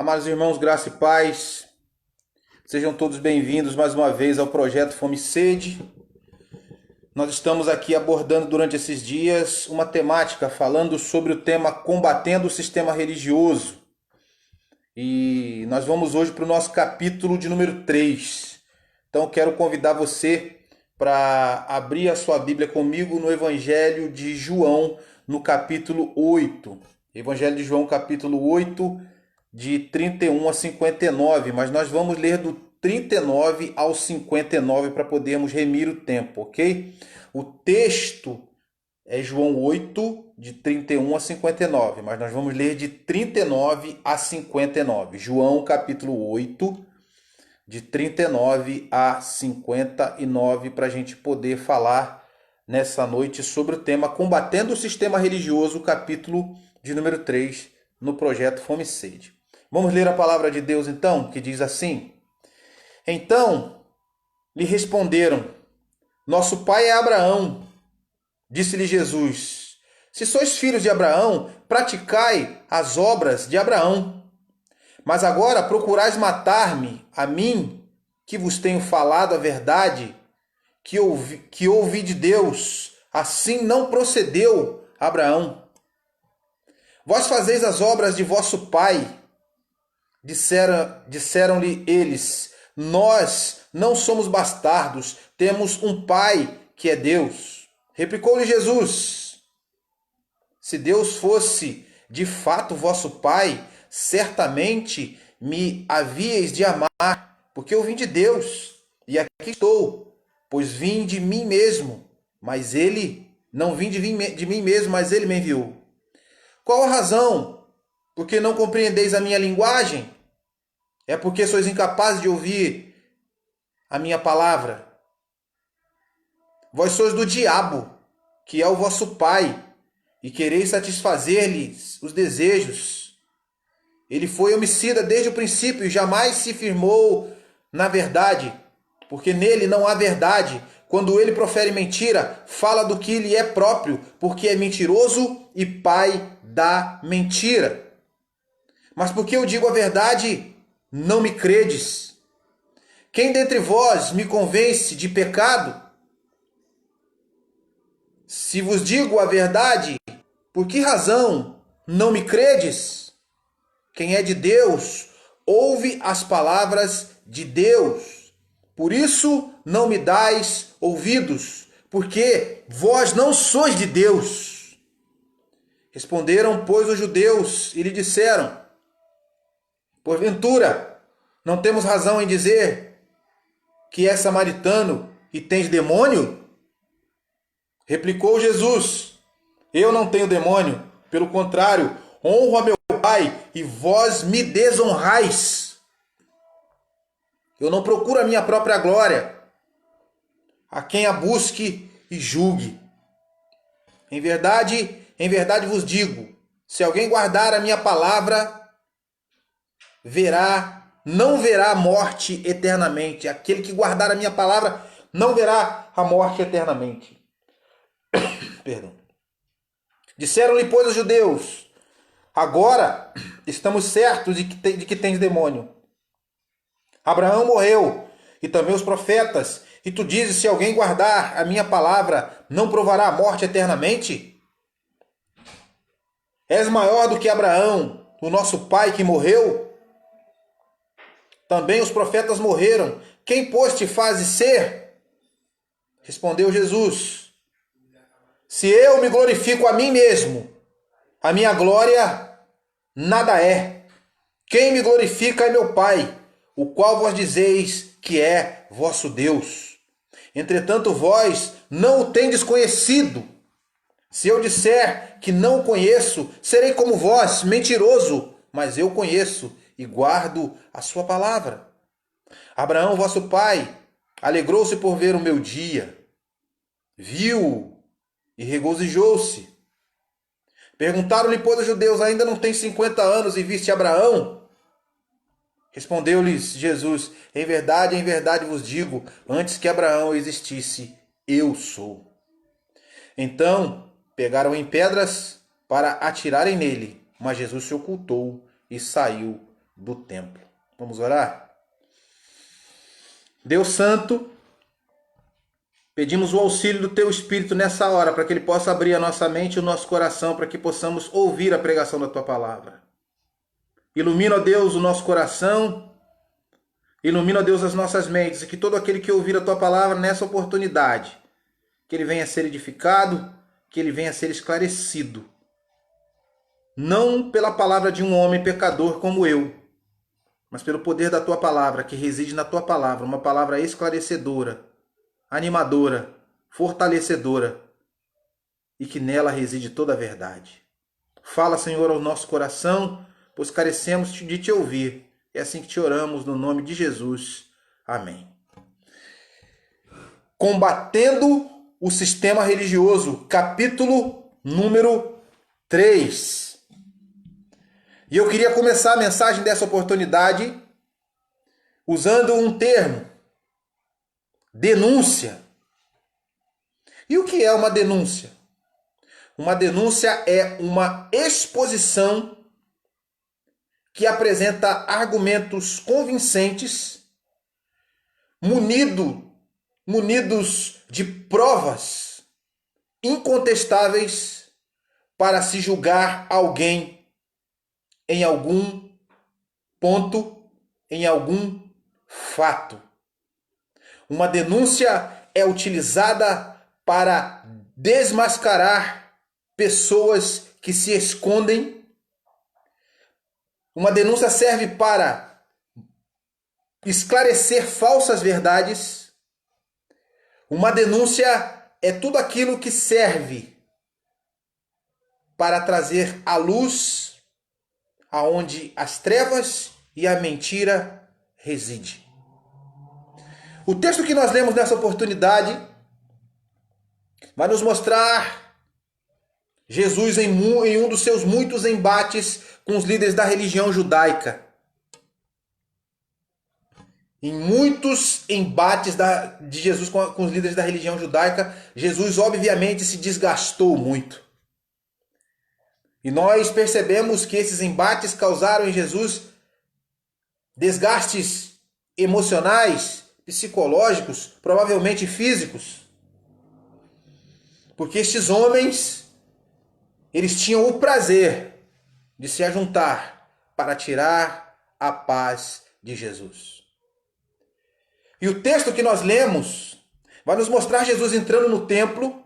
Amados irmãos, graça e paz, sejam todos bem-vindos mais uma vez ao projeto Fome e Sede. Nós estamos aqui abordando durante esses dias uma temática falando sobre o tema combatendo o sistema religioso. E nós vamos hoje para o nosso capítulo de número 3. Então quero convidar você para abrir a sua Bíblia comigo no Evangelho de João, no capítulo 8. Evangelho de João, capítulo 8, de 31 a 59, mas nós vamos ler do 39 ao 59 para podermos remir o tempo, ok? O texto é João 8, de 31 a 59, mas nós vamos ler de 39 a 59. João capítulo 8, de 39 a 59, para a gente poder falar nessa noite sobre o tema Combatendo o Sistema Religioso, capítulo de número 3, no projeto Fome e Sede. Vamos ler a palavra de Deus então, que diz assim: Então lhe responderam: Nosso pai é Abraão. Disse-lhe Jesus: Se sois filhos de Abraão, praticai as obras de Abraão. Mas agora procurais matar-me, a mim, que vos tenho falado a verdade, que ouvi de Deus. Assim não procedeu Abraão. Vós fazeis as obras de vosso pai. Disseram-lhe eles: Nós não somos bastardos, temos um pai que é Deus. Replicou-lhe Jesus: Se Deus fosse de fato vosso pai, certamente me havíeis de amar, porque eu vim de Deus, e aqui estou, pois vim de mim mesmo, mas ele não vim de mim mesmo, mas ele me enviou. Qual a razão? Porque não compreendeis a minha linguagem? É porque sois incapazes de ouvir a minha palavra? Vós sois do diabo, que é o vosso pai, e quereis satisfazer-lhes os desejos. Ele foi homicida desde o princípio e jamais se firmou na verdade, porque nele não há verdade. Quando ele profere mentira, fala do que lhe é próprio, porque é mentiroso e pai da mentira. Mas porque eu digo a verdade, não me credes. Quem dentre vós me convence de pecado? Se vos digo a verdade, por que razão não me credes? Quem é de Deus, ouve as palavras de Deus. Por isso não me dais ouvidos, porque vós não sois de Deus. Responderam, pois, os judeus e lhe disseram: Porventura, não temos razão em dizer que és samaritano e tens demônio? Replicou Jesus: Eu não tenho demônio, pelo contrário, honro a meu Pai e vós me desonrais. Eu não procuro a minha própria glória, a quem a busque e julgue. Em verdade vos digo, se alguém guardar a minha palavra, não verá a morte eternamente. Aquele que guardar a minha palavra não verá a morte eternamente. Perdão. Disseram-lhe, pois, os judeus: Agora estamos certos de que tens demônio. Abraão morreu, e também os profetas, e tu dizes: se alguém guardar a minha palavra, não provará a morte eternamente? És maior do que Abraão, o nosso pai que morreu? Também os profetas morreram. Quem, pois, te fazes ser? Respondeu Jesus: Se eu me glorifico a mim mesmo, a minha glória nada é. Quem me glorifica é meu Pai, o qual vós dizeis que é vosso Deus. Entretanto, vós não o tendes conhecido. Se eu disser que não o conheço, serei como vós, mentiroso, mas eu conheço e guardo a sua palavra. Abraão, vosso pai, alegrou-se por ver o meu dia, viu e regozijou-se. Perguntaram-lhe, pois, os judeus: ainda não tens 50 anos e viste Abraão? Respondeu-lhes Jesus: em verdade vos digo, antes que Abraão existisse, eu sou. Então pegaram em pedras para atirarem nele, mas Jesus se ocultou e saiu do templo. Vamos orar? Deus Santo, pedimos o auxílio do Teu Espírito nessa hora, para que Ele possa abrir a nossa mente e o nosso coração, para que possamos ouvir a pregação da Tua palavra. Ilumina, ó Deus, o nosso coração, ilumina, ó Deus, as nossas mentes, e que todo aquele que ouvir a Tua palavra nessa oportunidade, que ele venha a ser edificado, que ele venha a ser esclarecido. Não pela palavra de um homem pecador como eu, mas pelo poder da Tua palavra, que reside na Tua palavra, uma palavra esclarecedora, animadora, fortalecedora, e que nela reside toda a verdade. Fala, Senhor, ao nosso coração, pois carecemos de Te ouvir. É assim que Te oramos, no nome de Jesus. Amém. Combatendo o sistema religioso, capítulo número 3. E eu queria começar a mensagem dessa oportunidade usando um termo: denúncia. E o que é uma denúncia? Uma denúncia é uma exposição que apresenta argumentos convincentes, munidos de provas incontestáveis para se julgar alguém em algum ponto, em algum fato. Uma denúncia é utilizada para desmascarar pessoas que se escondem. Uma denúncia serve para esclarecer falsas verdades. Uma denúncia é tudo aquilo que serve para trazer à luz aonde as trevas e a mentira residem. O texto que nós lemos nessa oportunidade vai nos mostrar Jesus em um dos seus muitos embates com os líderes da religião judaica. Em muitos embates de Jesus com os líderes da religião judaica, Jesus obviamente se desgastou muito. E nós percebemos que esses embates causaram em Jesus desgastes emocionais, psicológicos, provavelmente físicos. Porque estes homens, eles tinham o prazer de se ajuntar para tirar a paz de Jesus. E o texto que nós lemos vai nos mostrar Jesus entrando no templo.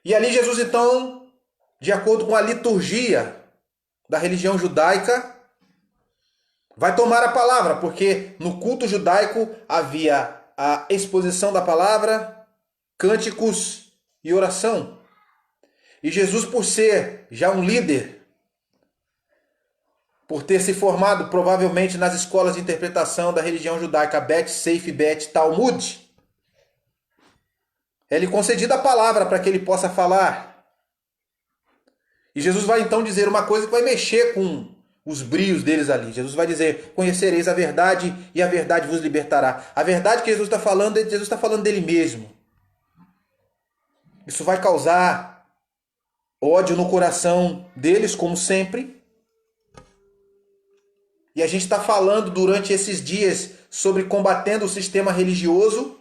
E ali Jesus, então, de acordo com a liturgia da religião judaica, vai tomar a palavra, porque no culto judaico havia a exposição da palavra, cânticos e oração. E Jesus, por ser já um líder, por ter se formado provavelmente nas escolas de interpretação da religião judaica Bet, Seif, Bet, Talmud, é-lhe concedida a palavra para que ele possa falar. E Jesus vai então dizer uma coisa que vai mexer com os brios deles ali. Jesus vai dizer: conhecereis a verdade e a verdade vos libertará. A verdade que Jesus está falando dele mesmo. Isso vai causar ódio no coração deles, como sempre. E a gente está falando durante esses dias sobre combatendo o sistema religioso.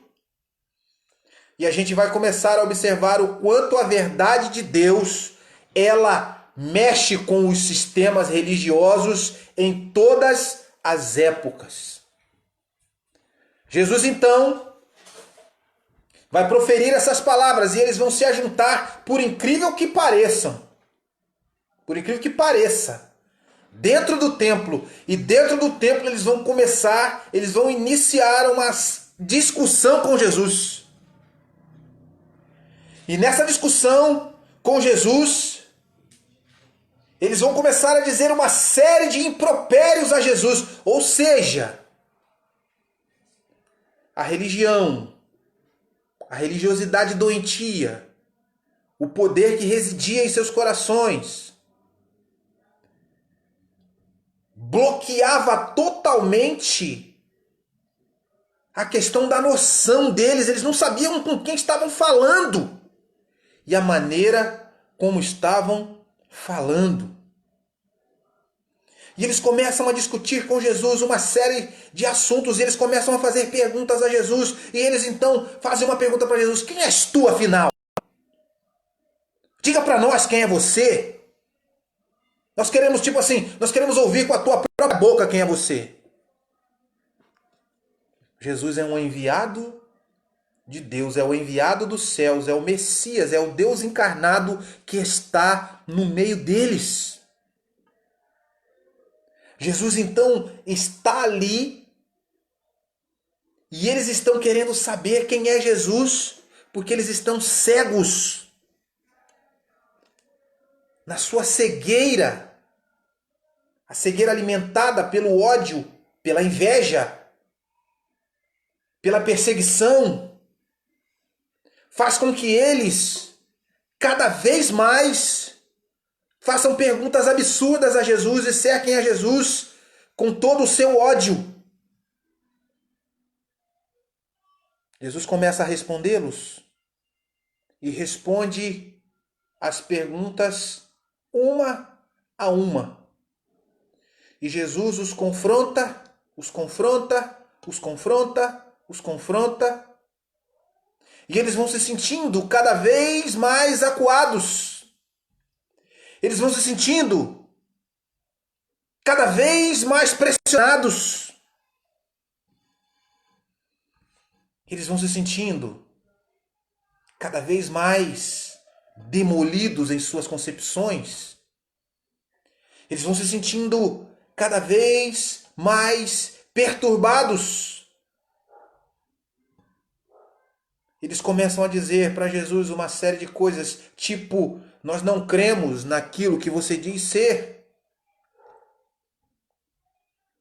E a gente vai começar a observar o quanto a verdade de Deus, ela mexe com os sistemas religiosos em todas as épocas. Jesus, então, vai proferir essas palavras e eles vão se ajuntar, por incrível que pareçam. Por incrível que pareça. Dentro do templo. E dentro do templo eles vão iniciar uma discussão com Jesus. E nessa discussão com Jesus, eles vão começar a dizer uma série de impropérios a Jesus. Ou seja, a religião, a religiosidade doentia, o poder que residia em seus corações, bloqueava totalmente a questão da noção deles. Eles não sabiam com quem estavam falando e a maneira como estavam falando. E eles começam a discutir com Jesus uma série de assuntos, e eles começam a fazer perguntas a Jesus, e eles então fazem uma pergunta para Jesus: quem és tu, afinal? Diga para nós quem é você. Nós queremos, tipo assim, nós queremos ouvir com a tua própria boca quem é você. Jesus é um enviado de Deus, é o enviado dos céus, é o Messias, é o Deus encarnado que está no meio deles. Jesus então está ali e eles estão querendo saber quem é Jesus, porque eles estão cegos na sua cegueira, a cegueira alimentada pelo ódio, pela inveja, pela perseguição, faz com que eles cada vez mais façam perguntas absurdas a Jesus e cerquem a Jesus com todo o seu ódio. Jesus começa a respondê-los e responde as perguntas uma a uma. E Jesus os confronta, os confronta, os confronta, os confronta. E eles vão se sentindo cada vez mais acuados. Eles vão se sentindo cada vez mais pressionados. Eles vão se sentindo cada vez mais demolidos em suas concepções. Eles vão se sentindo cada vez mais perturbados. Eles começam a dizer para Jesus uma série de coisas, tipo: nós não cremos naquilo que você diz ser.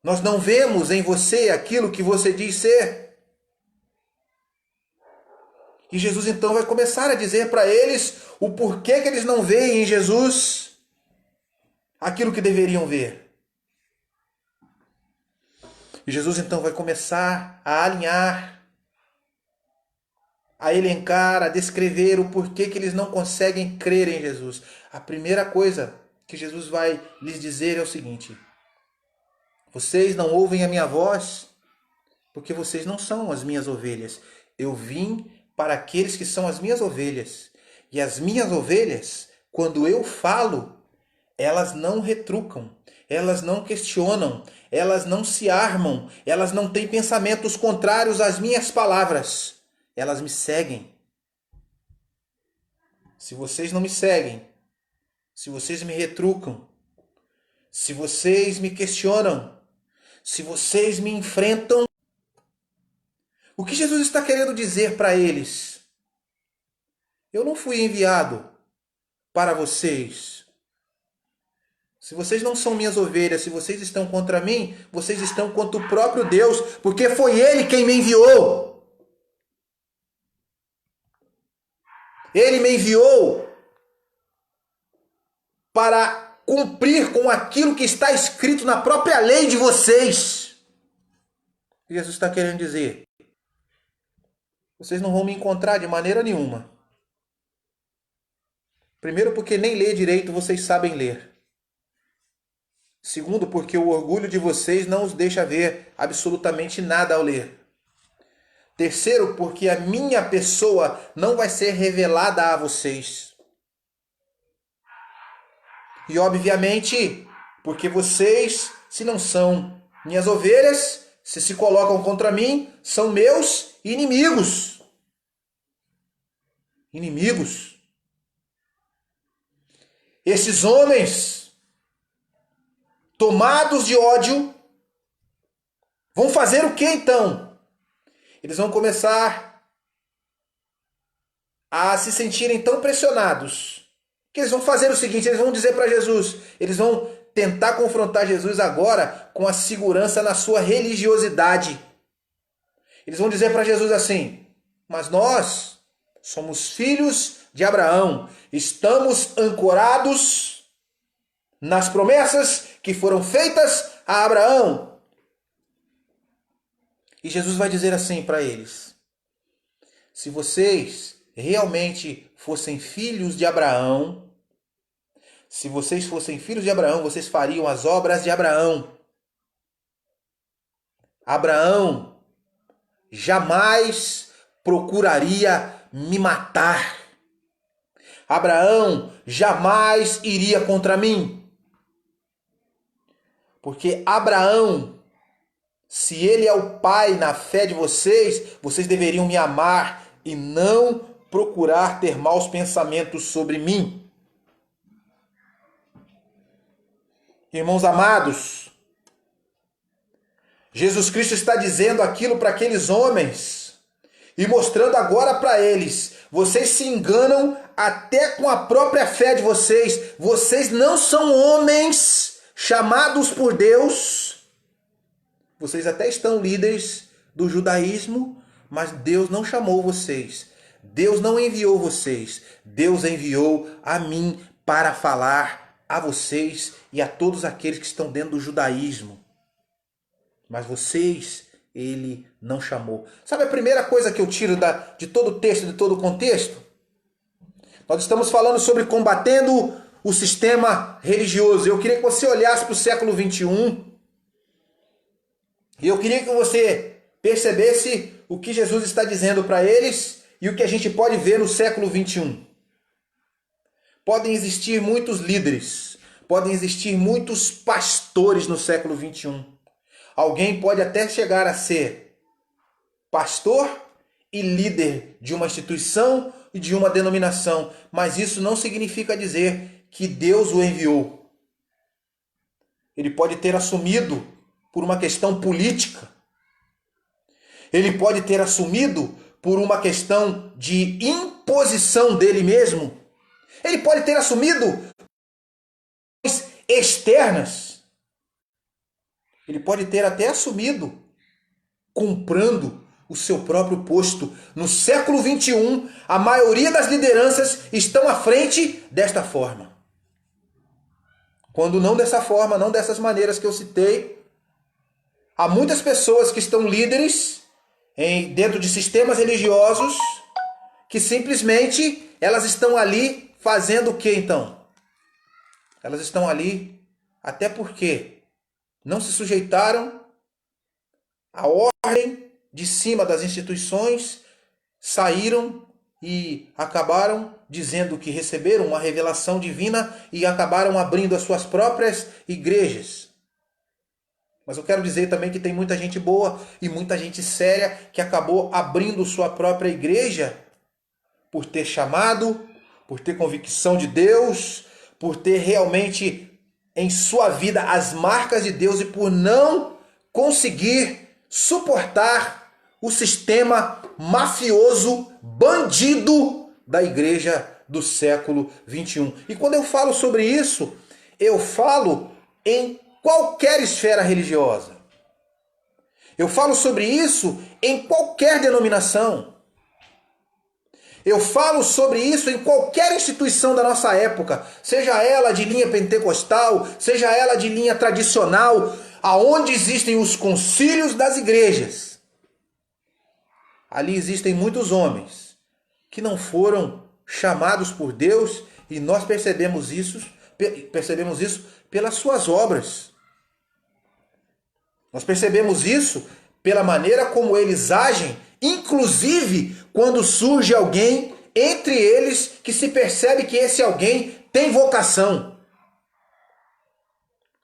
Nós não vemos em você aquilo que você diz ser. E Jesus então vai começar a dizer para eles o porquê que eles não veem em Jesus aquilo que deveriam ver. E Jesus então vai começar a alinhar, a elencar, a descrever o porquê que eles não conseguem crer em Jesus. A primeira coisa que Jesus vai lhes dizer é o seguinte: vocês não ouvem a minha voz porque vocês não são as minhas ovelhas. Eu vim para aqueles que são as minhas ovelhas. E as minhas ovelhas, quando eu falo, elas não retrucam, elas não questionam, elas não se armam, elas não têm pensamentos contrários às minhas palavras. Elas me seguem. Se vocês não me seguem, se vocês me retrucam, se vocês me questionam, se vocês me enfrentam, o que Jesus está querendo dizer para eles? Eu não fui enviado para vocês. Se vocês não são minhas ovelhas, se vocês estão contra mim, vocês estão contra o próprio Deus, porque foi Ele quem me enviou. Ele me enviou para cumprir com aquilo que está escrito na própria lei de vocês. Jesus está querendo dizer: vocês não vão me encontrar de maneira nenhuma. Primeiro, porque nem ler direito vocês sabem ler. Segundo, porque o orgulho de vocês não os deixa ver absolutamente nada ao ler. Terceiro, porque a minha pessoa não vai ser revelada a vocês. E obviamente, porque vocês, se não são minhas ovelhas, se colocam contra mim, são meus inimigos. Inimigos. Esses homens, tomados de ódio, vão fazer o que então? Eles vão começar a se sentirem tão pressionados que eles vão fazer o seguinte: eles vão dizer para Jesus, eles vão tentar confrontar Jesus agora com a segurança na sua religiosidade. Eles vão dizer para Jesus assim: mas nós somos filhos de Abraão, estamos ancorados nas promessas que foram feitas a Abraão. E Jesus vai dizer assim para eles: se vocês realmente fossem filhos de Abraão, Se vocês fossem filhos de Abraão, vocês fariam as obras de Abraão. Abraão jamais procuraria me matar. Abraão jamais iria contra mim. Porque Abraão, se ele é o pai na fé de vocês, vocês deveriam me amar e não procurar ter maus pensamentos sobre mim. Irmãos amados, Jesus Cristo está dizendo aquilo para aqueles homens e mostrando agora para eles: vocês se enganam até com a própria fé de vocês. Vocês não são homens chamados por Deus. Vocês até estão líderes do judaísmo, mas Deus não chamou vocês. Deus não enviou vocês. Deus enviou a mim para falar a vocês e a todos aqueles que estão dentro do judaísmo. Mas vocês, ele não chamou. Sabe a primeira coisa que eu tiro de todo o texto, de todo o contexto? Nós estamos falando sobre combatendo o sistema religioso. Eu queria que você olhasse para o século 21 e eu queria que você percebesse o que Jesus está dizendo para eles e o que a gente pode ver no século 21. Podem existir muitos líderes, podem existir muitos pastores no século 21. Alguém pode até chegar a ser pastor e líder de uma instituição e de uma denominação, mas isso não significa dizer que Deus o enviou. Ele pode ter assumido por uma questão política. Ele pode ter assumido por uma questão de imposição dele mesmo. Ele pode ter assumido externas. Ele pode ter até assumido comprando o seu próprio posto. No século 21, a maioria das lideranças estão à frente desta forma. Quando não dessa forma, não dessas maneiras que eu citei, há muitas pessoas que estão líderes dentro de sistemas religiosos que simplesmente elas estão ali fazendo o que então? Elas estão ali até porque não se sujeitaram à ordem de cima das instituições, saíram e acabaram dizendo que receberam uma revelação divina e acabaram abrindo as suas próprias igrejas. Mas eu quero dizer também que tem muita gente boa e muita gente séria que acabou abrindo sua própria igreja por ter chamado, por ter convicção de Deus, por ter realmente em sua vida as marcas de Deus e por não conseguir suportar o sistema mafioso, bandido da igreja do século 21. E quando eu falo sobre isso, eu falo em qualquer esfera religiosa. Eu falo sobre isso em qualquer denominação. Eu falo sobre isso em qualquer instituição da nossa época, seja ela de linha pentecostal, seja ela de linha tradicional, aonde existem os concílios das igrejas. Ali existem muitos homens que não foram chamados por Deus e nós percebemos isso pelas suas obras. Nós percebemos isso pela maneira como eles agem, inclusive quando surge alguém entre eles que se percebe que esse alguém tem vocação.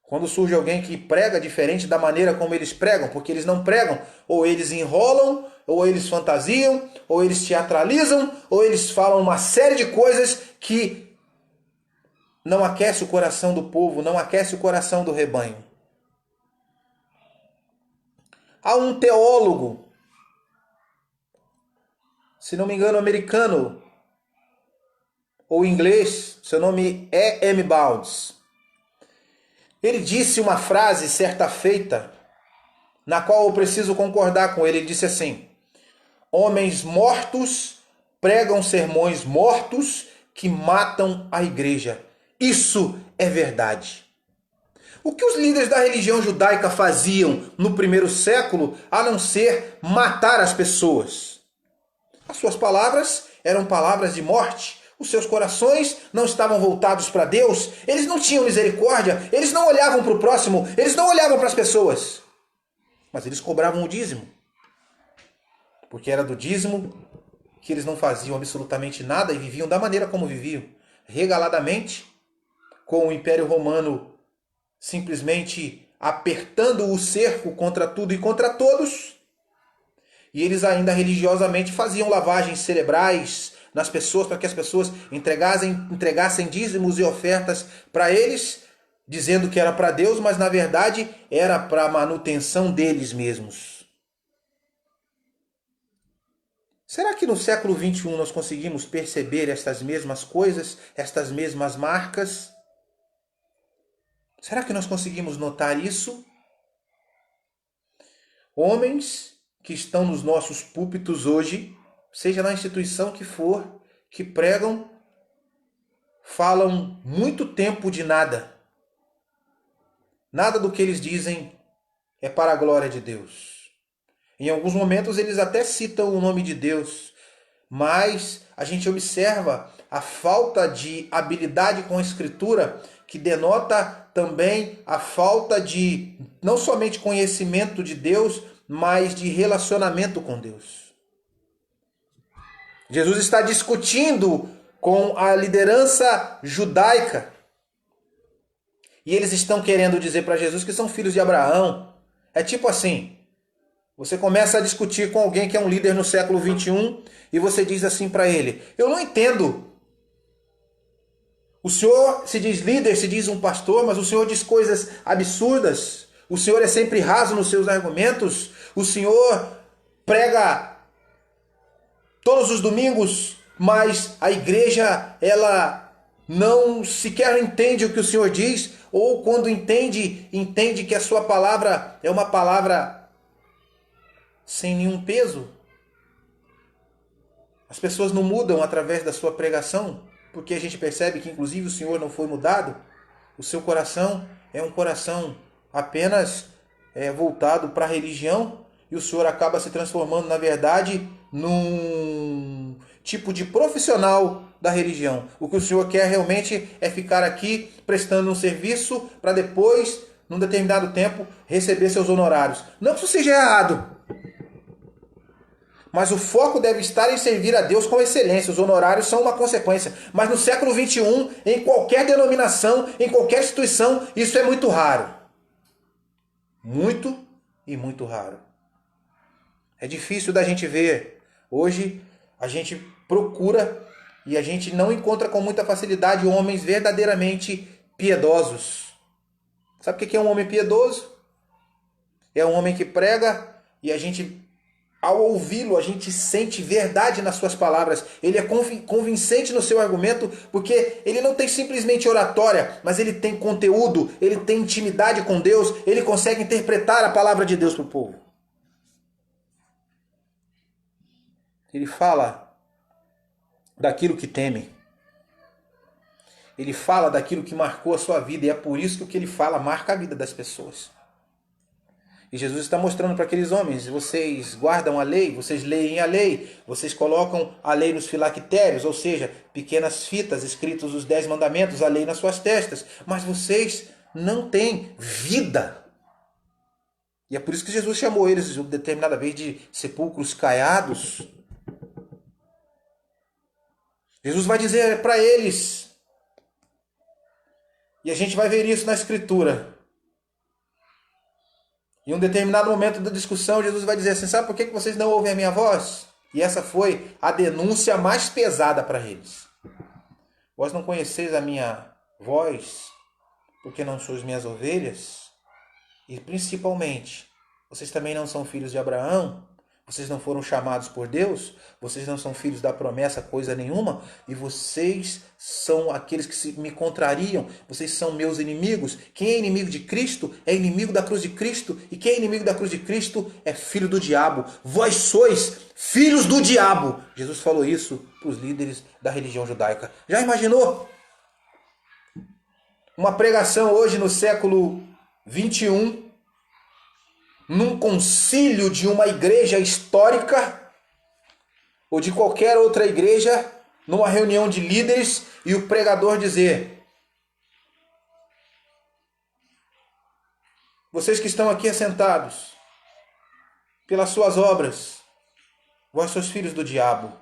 Quando surge alguém que prega diferente da maneira como eles pregam, porque eles não pregam, ou eles enrolam, ou eles fantasiam, ou eles teatralizam, ou eles falam uma série de coisas que não aquece o coração do povo, não aquece o coração do rebanho. Há um teólogo, se não me engano americano, ou inglês, seu nome é M. Bounds. Ele disse uma frase certa feita, na qual eu preciso concordar com ele. Ele disse assim: homens mortos pregam sermões mortos que matam a igreja. Isso é verdade. O que os líderes da religião judaica faziam no primeiro século, a não ser matar as pessoas? As suas palavras eram palavras de morte. Os seus corações não estavam voltados para Deus, eles não tinham misericórdia, eles não olhavam para o próximo, eles não olhavam para as pessoas. Mas eles cobravam o dízimo. Porque era do dízimo que eles não faziam absolutamente nada e viviam da maneira como viviam, regaladamente, com o Império Romano simplesmente apertando o cerco contra tudo e contra todos. E eles ainda religiosamente faziam lavagens cerebrais nas pessoas para que as pessoas entregassem dízimos e ofertas para eles, dizendo que era para Deus, mas na verdade era para a manutenção deles mesmos. Será que no século XXI nós conseguimos perceber estas mesmas coisas, estas mesmas marcas? Será que nós conseguimos notar isso? Homens que estão nos nossos púlpitos hoje, seja na instituição que for, que pregam, falam muito tempo de nada. Nada do que eles dizem é para a glória de Deus. Em alguns momentos eles até citam o nome de Deus, mas a gente observa a falta de habilidade com a Escritura, que denota também a falta de não somente conhecimento de Deus, mas de relacionamento com Deus. Jesus está discutindo com a liderança judaica. E eles estão querendo dizer para Jesus que são filhos de Abraão. É tipo assim, você começa a discutir com alguém que é um líder no século XXI e você diz assim para ele: eu não entendo. O senhor se diz líder, se diz um pastor, mas o senhor diz coisas absurdas. O senhor é sempre raso nos seus argumentos. O senhor prega todos os domingos, mas a igreja, ela não sequer entende o que o senhor diz, ou quando entende que a sua palavra é uma palavra sem nenhum peso. As pessoas não mudam através da sua pregação, porque a gente percebe que inclusive o senhor não foi mudado. O seu coração é um coração apenas voltado para a religião, e o senhor acaba se transformando, na verdade, num tipo de profissional da religião. O que o senhor quer realmente é ficar aqui prestando um serviço para depois, num determinado tempo, receber seus honorários. Não que isso seja errado, mas o foco deve estar em servir a Deus com excelência. Os honorários são uma consequência. Mas no século XXI, em qualquer denominação, em qualquer instituição, isso é muito raro. Muito e muito raro. É difícil da gente ver. Hoje a gente procura e a gente não encontra com muita facilidade homens verdadeiramente piedosos. Sabe o que é um homem piedoso? É um homem que prega e a gente, ao ouvi-lo, a gente sente verdade nas suas palavras. Ele é convincente no seu argumento, porque ele não tem simplesmente oratória, mas ele tem conteúdo, ele tem intimidade com Deus, ele consegue interpretar a palavra de Deus para o povo. Ele fala daquilo que teme. Ele fala daquilo que marcou a sua vida, e é por isso que o que ele fala marca a vida das pessoas. E Jesus está mostrando para aqueles homens: vocês guardam a lei, vocês leem a lei, vocês colocam a lei nos filactérios, ou seja, pequenas fitas escritas os 10 mandamentos, a lei nas suas testas, mas vocês não têm vida. E é por isso que Jesus chamou eles, uma determinada vez, de sepulcros caiados. Jesus vai dizer para eles, e a gente vai ver isso na Escritura. Em um determinado momento da discussão, Jesus vai dizer assim: sabe por que vocês não ouvem a minha voz? E essa foi a denúncia mais pesada para eles. Vós não conheceis a minha voz, porque não sois minhas ovelhas? E principalmente, vocês também não são filhos de Abraão? Vocês não foram chamados por Deus? Vocês não são filhos da promessa coisa nenhuma? E vocês são aqueles que me contrariam? Vocês são meus inimigos? Quem é inimigo de Cristo é inimigo da cruz de Cristo. E quem é inimigo da cruz de Cristo é filho do diabo. Vós sois filhos do diabo. Jesus falou isso para os líderes da religião judaica. Já imaginou? Uma pregação hoje no século XXI, num concílio de uma igreja histórica ou de qualquer outra igreja, numa reunião de líderes e o pregador dizer: vocês que estão aqui assentados, pelas suas obras, vós sois filhos do diabo.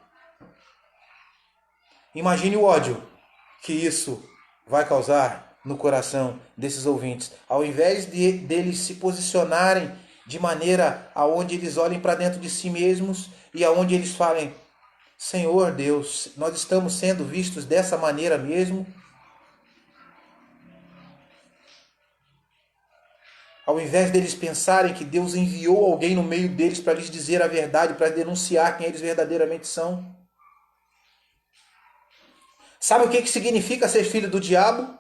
Imagine o ódio que isso vai causar no coração desses ouvintes. Ao invés deles se posicionarem de maneira aonde eles olhem para dentro de si mesmos e aonde eles falem: Senhor Deus, nós estamos sendo vistos dessa maneira mesmo. Ao invés deles pensarem que Deus enviou alguém no meio deles para lhes dizer a verdade, para denunciar quem eles verdadeiramente são. Sabe o que significa ser filho do diabo?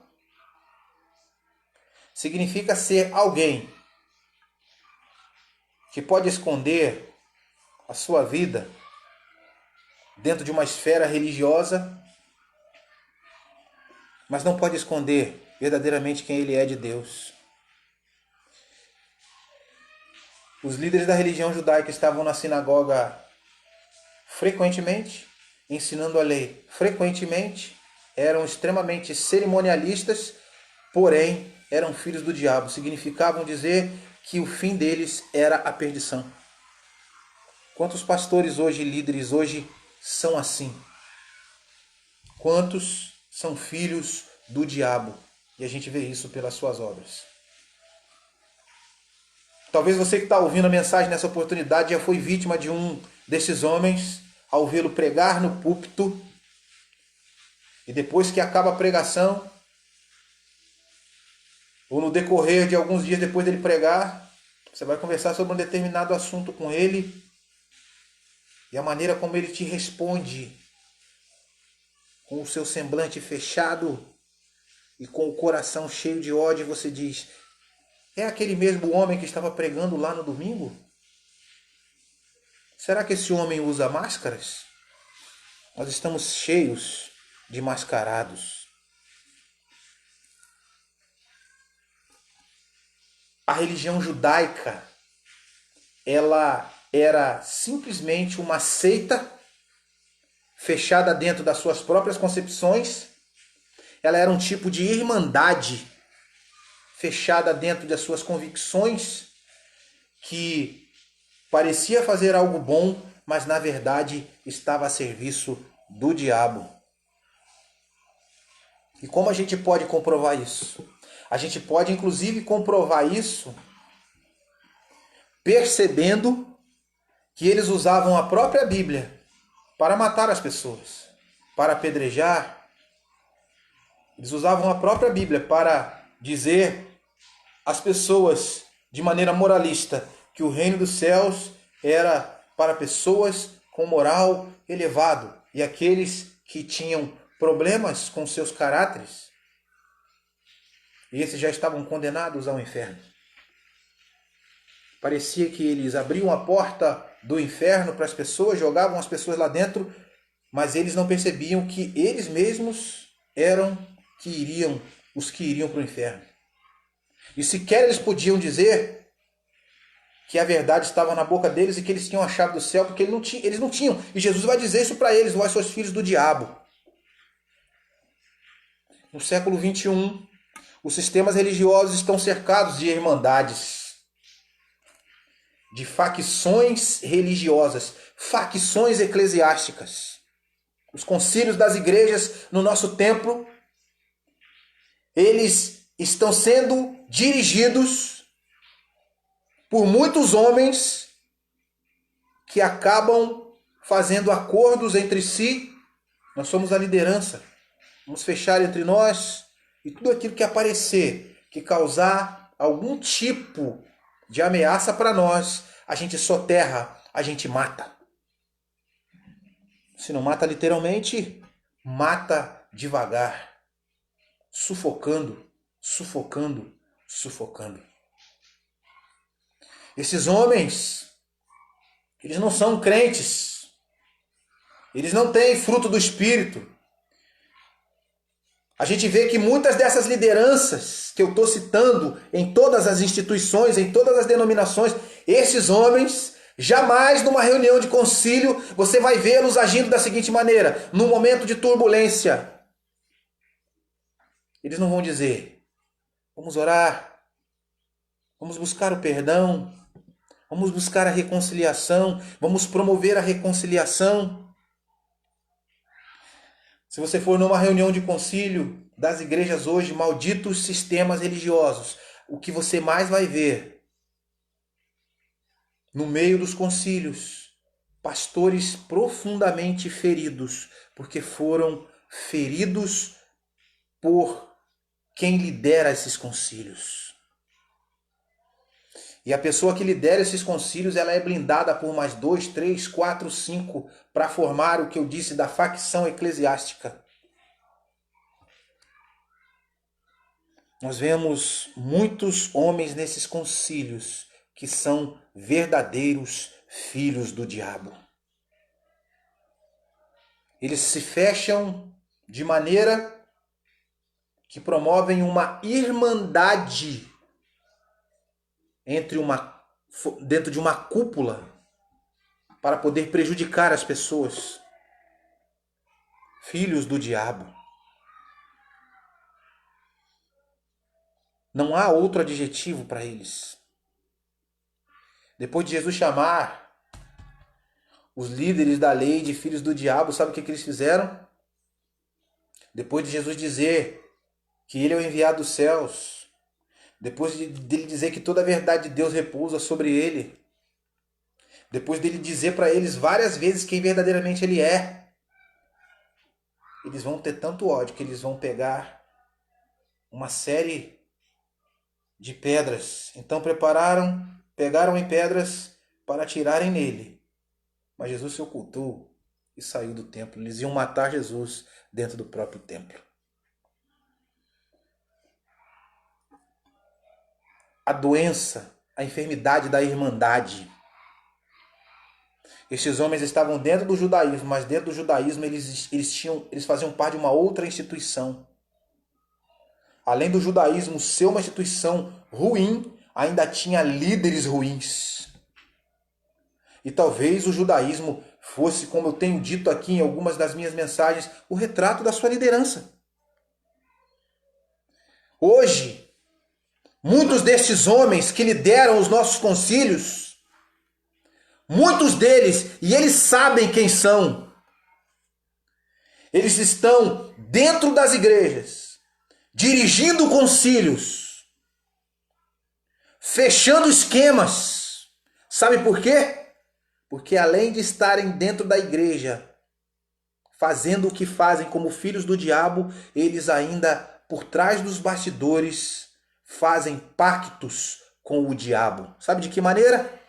Significa ser alguém que pode esconder a sua vida dentro de uma esfera religiosa, mas não pode esconder verdadeiramente quem ele é de Deus. Os líderes da religião judaica estavam na sinagoga frequentemente, ensinando a lei frequentemente, eram extremamente cerimonialistas, porém eram filhos do diabo. Significavam dizer que o fim deles era a perdição. Quantos pastores hoje, líderes hoje, são assim? Quantos são filhos do diabo? E a gente vê isso pelas suas obras. Talvez você que está ouvindo a mensagem nessa oportunidade já foi vítima de um desses homens ao vê-lo pregar no púlpito. E depois que acaba a pregação, ou no decorrer de alguns dias depois dele pregar, você vai conversar sobre um determinado assunto com ele. E a maneira como ele te responde, com o seu semblante fechado e com o coração cheio de ódio, você diz: é aquele mesmo homem que estava pregando lá no domingo? Será que esse homem usa máscaras? Nós estamos cheios de mascarados. A religião judaica, ela era simplesmente uma seita fechada dentro das suas próprias concepções. Ela era um tipo de irmandade fechada dentro das suas convicções, que parecia fazer algo bom, mas na verdade estava a serviço do diabo. E como a gente pode comprovar isso? A gente pode inclusive comprovar isso percebendo que eles usavam a própria Bíblia para matar as pessoas, para apedrejar. Eles usavam a própria Bíblia para dizer às pessoas de maneira moralista que o reino dos céus era para pessoas com moral elevado e aqueles que tinham problemas com seus caráteres, e esses já estavam condenados ao inferno. Parecia que eles abriam a porta do inferno para as pessoas, jogavam as pessoas lá dentro, mas eles não percebiam que eles mesmos eram os que iriam para o inferno. E sequer eles podiam dizer que a verdade estava na boca deles e que eles tinham a chave do céu, porque eles não tinham. E Jesus vai dizer isso para eles: vós sois filhos do diabo. No século 21, os sistemas religiosos estão cercados de irmandades, de facções religiosas, facções eclesiásticas. Os concílios das igrejas no nosso tempo, eles estão sendo dirigidos por muitos homens que acabam fazendo acordos entre si. Nós somos a liderança. Vamos fechar entre nós, e tudo aquilo que aparecer, que causar algum tipo de ameaça para nós, a gente soterra, a gente mata. Se não mata literalmente, mata devagar, sufocando, sufocando, sufocando. Esses homens, eles não são crentes, eles não têm fruto do Espírito. A gente vê que muitas dessas lideranças que eu estou citando em todas as instituições, em todas as denominações, esses homens Jamais numa reunião de concílio você vai vê-los agindo da seguinte maneira: no momento de turbulência, eles não vão dizer, vamos orar, vamos buscar o perdão, vamos buscar a reconciliação, vamos promover a reconciliação. Se você for numa reunião de concílio das igrejas hoje, malditos sistemas religiosos, o que você mais vai ver no meio dos concílios, pastores profundamente feridos, porque foram feridos por quem lidera esses concílios. E a pessoa que lidera esses concílios, ela é blindada por mais 2, 3, 4, 5 para formar o que eu disse da facção eclesiástica. Nós vemos muitos homens nesses concílios que são verdadeiros filhos do diabo. Eles se fecham de maneira que promovem uma irmandade dentro de uma cúpula para poder prejudicar as pessoas. Filhos do diabo. Não há outro adjetivo para eles. Depois de Jesus chamar os líderes da lei de filhos do diabo, sabe o que eles fizeram? Depois de Jesus dizer que ele é o enviado dos céus, depois dele dizer que toda a verdade de Deus repousa sobre ele, depois dele dizer para eles várias vezes quem verdadeiramente ele é, eles vão ter tanto ódio que eles vão pegar uma série de pedras. Então pegaram em pedras para atirarem nele. Mas Jesus se ocultou e saiu do templo. Eles iam matar Jesus dentro do próprio templo. A doença, a enfermidade da irmandade. Estes homens estavam dentro do judaísmo, mas dentro do judaísmo eles faziam parte de uma outra instituição. Além do judaísmo ser uma instituição ruim, ainda tinha líderes ruins. E talvez o judaísmo fosse, como eu tenho dito aqui em algumas das minhas mensagens, o retrato da sua liderança. Hoje, muitos destes homens que lideram os nossos concílios, muitos deles, e eles sabem quem são, eles estão dentro das igrejas, dirigindo concílios, fechando esquemas. Sabe por quê? Porque além de estarem dentro da igreja, fazendo o que fazem como filhos do diabo, eles ainda, por trás dos bastidores, fazem pactos com o diabo. Sabe de que maneira?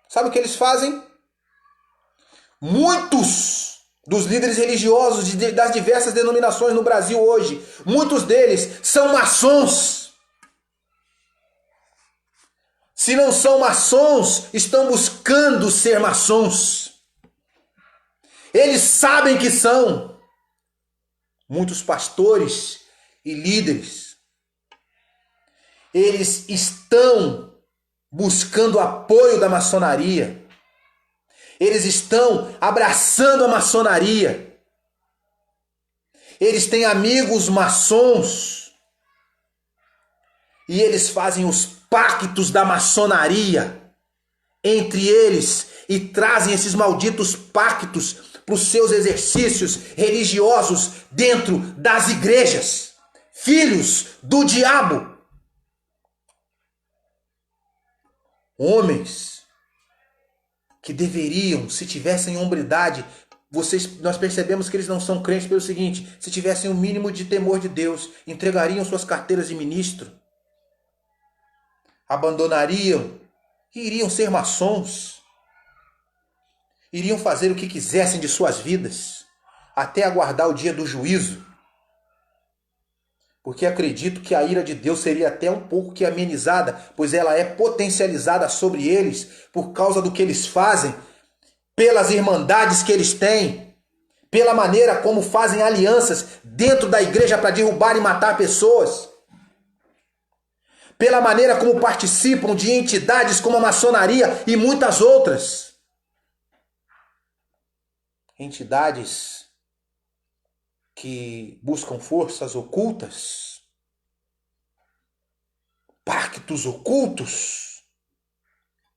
Sabe o que eles fazem? Muitos dos líderes religiosos das diversas denominações no Brasil hoje, muitos deles são maçons. Se não são maçons, estão buscando ser maçons. Eles sabem que são. Muitos pastores e líderes, eles estão buscando apoio da maçonaria. Eles estão abraçando a maçonaria. Eles têm amigos maçons. E eles fazem os pactos da maçonaria entre eles e trazem esses malditos pactos para os seus exercícios religiosos dentro das igrejas. Filhos do diabo. Homens que deveriam, se tivessem hombridade, nós percebemos que eles não são crentes pelo seguinte: se tivessem o mínimo de temor de Deus, entregariam suas carteiras de ministro, abandonariam e iriam ser maçons, iriam fazer o que quisessem de suas vidas, até aguardar o dia do juízo, porque acredito que a ira de Deus seria até um pouco que amenizada, pois ela é potencializada sobre eles por causa do que eles fazem, pelas irmandades que eles têm, pela maneira como fazem alianças dentro da igreja para derrubar e matar pessoas. pela maneira como participam de entidades como a maçonaria e muitas outras. Entidades que buscam forças ocultas, pactos ocultos,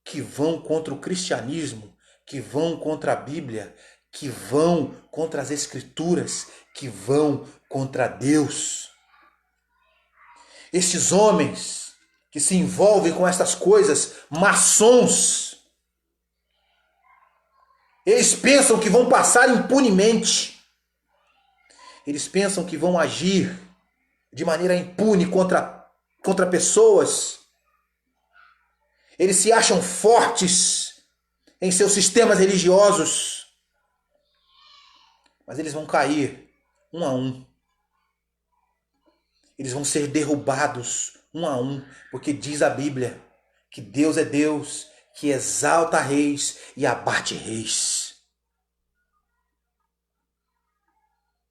que vão contra o cristianismo, que vão contra a Bíblia, que vão contra as Escrituras, que vão contra Deus. Estes homens que se envolvem com essas coisas, maçons, eles pensam que vão passar impunemente. Eles pensam que vão agir de maneira impune contra pessoas. Eles se acham fortes em seus sistemas religiosos. Mas eles vão cair um a um. Eles vão ser derrubados um a um, porque diz a Bíblia que Deus é Deus, que exalta reis e abate reis.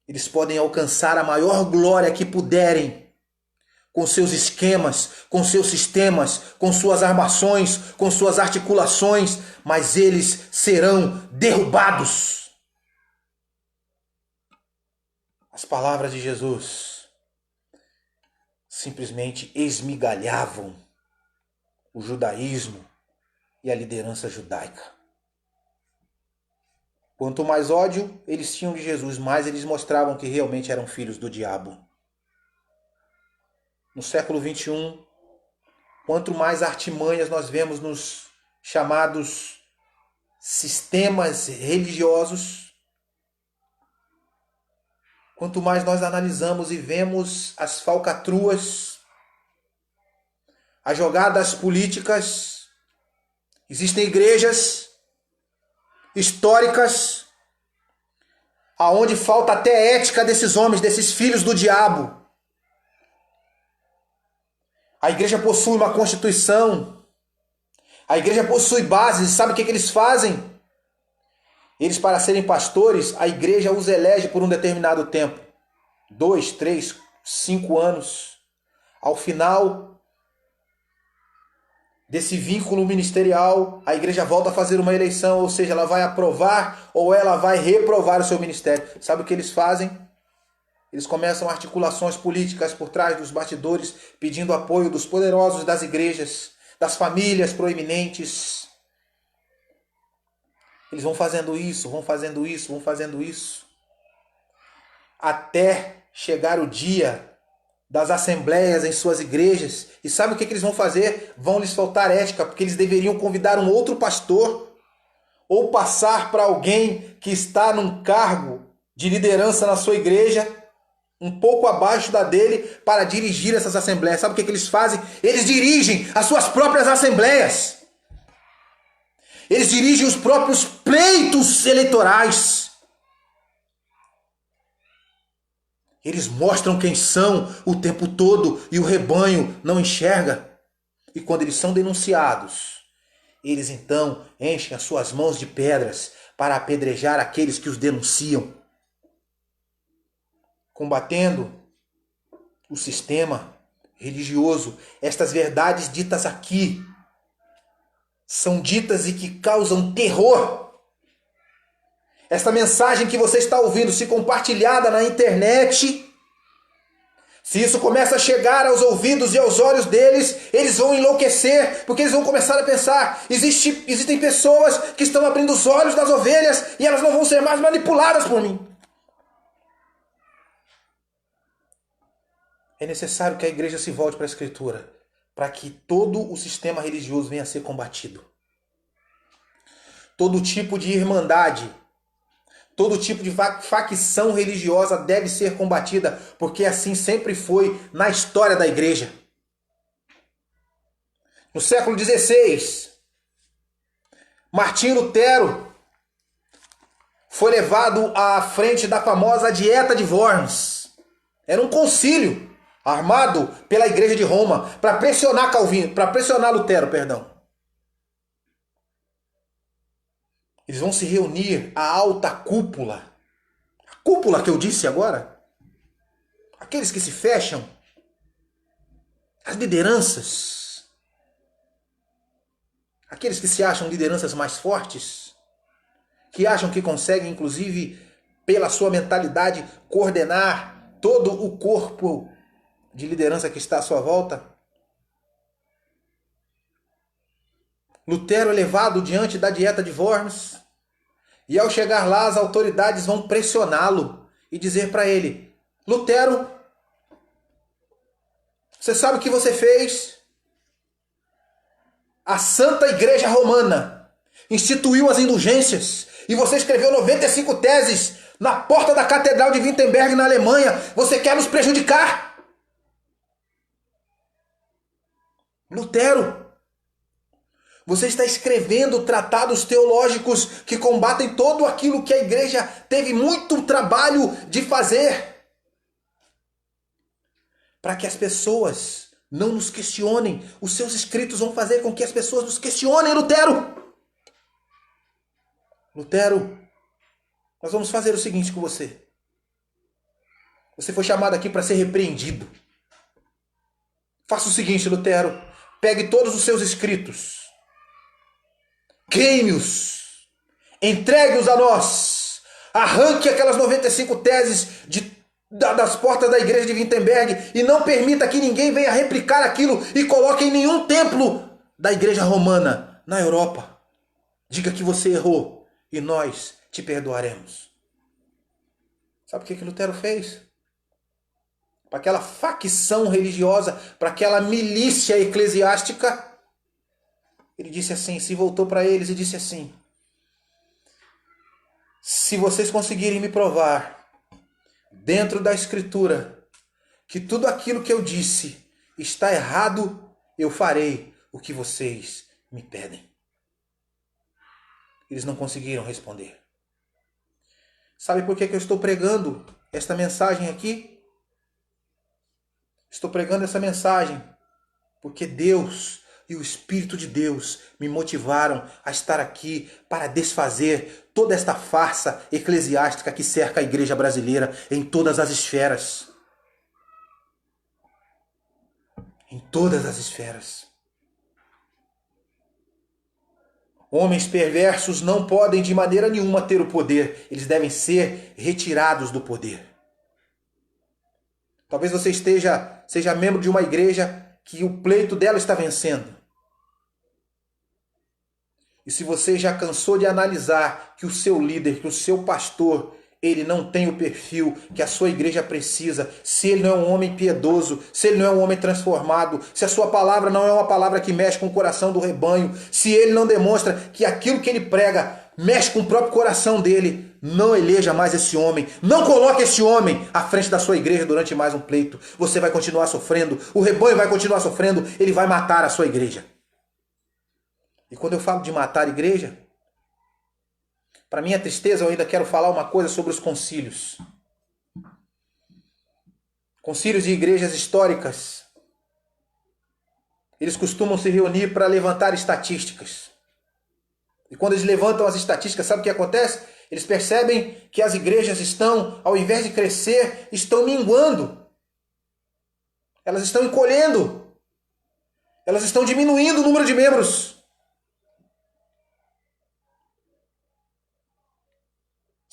Eles podem alcançar a maior glória que puderem, com seus esquemas, com seus sistemas, com suas armações, com suas articulações, mas eles serão derrubados. As palavras de Jesus simplesmente esmigalhavam o judaísmo e a liderança judaica. Quanto mais ódio eles tinham de Jesus, mais eles mostravam que realmente eram filhos do diabo. No século XXI, quanto mais artimanhas nós vemos nos chamados sistemas religiosos, quanto mais nós analisamos e vemos as falcatruas, as jogadas políticas, existem igrejas históricas aonde falta até ética desses homens, desses filhos do diabo. A igreja possui uma constituição, a igreja possui bases, sabe o que eles fazem? Eles, para serem pastores, a igreja os elege por um determinado tempo. 2, 3, 5 anos. Ao final desse vínculo ministerial, a igreja volta a fazer uma eleição, ou seja, ela vai aprovar ou ela vai reprovar o seu ministério. Sabe o que eles fazem? Eles começam articulações políticas por trás dos bastidores, pedindo apoio dos poderosos das igrejas, das famílias proeminentes. Eles vão fazendo isso, vão fazendo isso, vão fazendo isso, até chegar o dia das assembleias em suas igrejas. E sabe o que eles vão fazer? Vão lhes faltar ética, porque eles deveriam convidar um outro pastor ou passar para alguém que está num cargo de liderança na sua igreja, um pouco abaixo da dele, para dirigir essas assembleias. Sabe o que eles fazem? Eles dirigem as suas próprias assembleias. Eles dirigem os próprios pleitos eleitorais. Eles mostram quem são o tempo todo e o rebanho não enxerga. E quando eles são denunciados, eles então enchem as suas mãos de pedras para apedrejar aqueles que os denunciam, combatendo o sistema religioso. Estas verdades ditas aqui são ditas e que causam terror. Esta mensagem que você está ouvindo, se compartilhada na internet, se isso começa a chegar aos ouvidos e aos olhos deles, eles vão enlouquecer, porque eles vão começar a pensar, existem pessoas que estão abrindo os olhos das ovelhas e elas não vão ser mais manipuladas por mim. É necessário que a igreja se volte para a Escritura, para que todo o sistema religioso venha a ser combatido. Todo tipo de irmandade, todo tipo de facção religiosa deve ser combatida, porque assim sempre foi na história da igreja. No século XVI, Martinho Lutero foi levado à frente da famosa Dieta de Worms. Era um concílio armado pela igreja de Roma para pressionar Lutero, perdão. Eles vão se reunir à alta cúpula. A cúpula que eu disse agora. Aqueles que se fecham. As lideranças, aqueles que se acham lideranças mais fortes, que acham que conseguem, inclusive, pela sua mentalidade, coordenar todo o corpo de liderança que está à sua volta. Lutero é levado diante da dieta de Worms, e ao chegar lá as autoridades vão pressioná-lo e dizer para ele: Lutero, você sabe o que você fez? A Santa Igreja Romana instituiu as indulgências e você escreveu 95 teses na porta da Catedral de Wittenberg, na Alemanha. Você quer nos prejudicar? Lutero, você está escrevendo tratados teológicos que combatem todo aquilo que a igreja teve muito trabalho de fazer, para que as pessoas não nos questionem. Os seus escritos vão fazer com que as pessoas nos questionem, Lutero. Lutero, nós vamos fazer o seguinte com você. Você foi chamado aqui para ser repreendido. Faça o seguinte, Lutero. Pegue todos os seus escritos, queime-os, entregue-os a nós, arranque aquelas 95 teses das portas da igreja de Wittenberg e não permita que ninguém venha replicar aquilo e coloque em nenhum templo da igreja romana na Europa. Diga que você errou e nós te perdoaremos. Sabe o que Lutero fez? Para aquela facção religiosa, para aquela milícia eclesiástica, ele disse assim, se voltou para eles e disse assim: se vocês conseguirem me provar, dentro da Escritura, que tudo aquilo que eu disse está errado, eu farei o que vocês me pedem. Eles não conseguiram responder. Sabe por que eu estou pregando esta mensagem aqui? Estou pregando essa mensagem porque Deus e o Espírito de Deus me motivaram a estar aqui para desfazer toda esta farsa eclesiástica que cerca a igreja brasileira em todas as esferas. Em todas as esferas. Homens perversos não podem de maneira nenhuma ter o poder. Eles devem ser retirados do poder. Talvez você seja membro de uma igreja que o pleito dela está vencendo. E se você já cansou de analisar que o seu líder, que o seu pastor, ele não tem o perfil que a sua igreja precisa, se ele não é um homem piedoso, se ele não é um homem transformado, se a sua palavra não é uma palavra que mexe com o coração do rebanho, se ele não demonstra que aquilo que ele prega mexe com o próprio coração dele, não eleja mais esse homem, não coloque esse homem à frente da sua igreja durante mais um pleito. Você vai continuar sofrendo, o rebanho vai continuar sofrendo, ele vai matar a sua igreja. E quando eu falo de matar a igreja, para minha tristeza, eu ainda quero falar uma coisa sobre os concílios. Concílios de igrejas históricas. Eles costumam se reunir para levantar estatísticas. E quando eles levantam as estatísticas, sabe o que acontece? Eles percebem que as igrejas estão, ao invés de crescer, estão minguando. Elas estão encolhendo. Elas estão diminuindo o número de membros.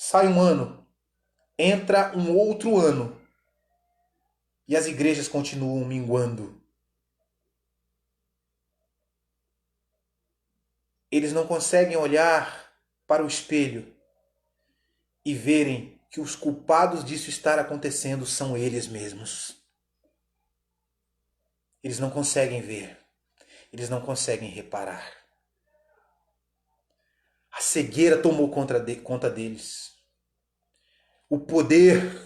Sai um ano, entra um outro ano e as igrejas continuam minguando. Eles não conseguem olhar para o espelho e verem que os culpados disso estar acontecendo são eles mesmos. Eles não conseguem ver, eles não conseguem reparar. A cegueira tomou conta deles. O poder,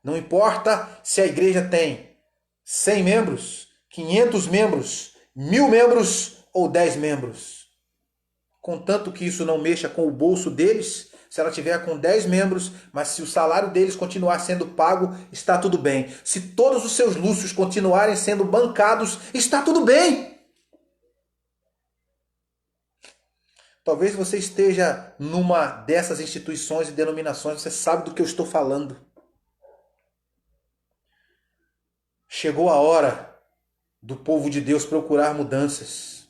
não importa se a igreja tem 100 membros, 500 membros, 1000 membros ou 10 membros. Contanto que isso não mexa com o bolso deles, se ela tiver com 10 membros, mas se o salário deles continuar sendo pago, está tudo bem. Se todos os seus luxos continuarem sendo bancados, está tudo bem. Talvez você esteja numa dessas instituições e denominações, você sabe do que eu estou falando. Chegou a hora do povo de Deus procurar mudanças.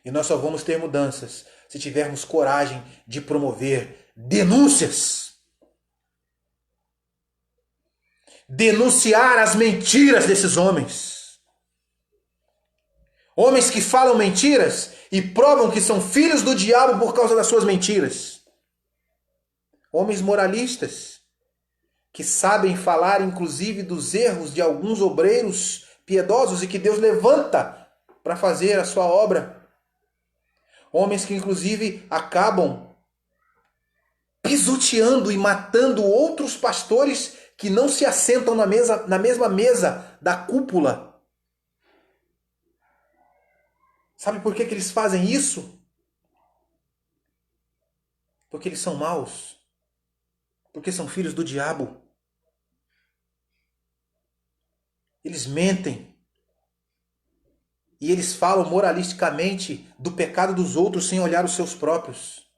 E nós só vamos ter mudanças se tivermos coragem de promover denúncias. Denunciar as mentiras desses homens. Homens que falam mentiras e provam que são filhos do diabo por causa das suas mentiras. Homens moralistas que sabem falar inclusive dos erros de alguns obreiros piedosos e que Deus levanta para fazer a sua obra. Homens que inclusive acabam pisoteando e matando outros pastores que não se assentam na mesma mesa da cúpula. Sabe por que eles fazem isso? Porque eles são maus. Porque são filhos do diabo. Eles mentem. E eles falam moralisticamente do pecado dos outros sem olhar os seus próprios.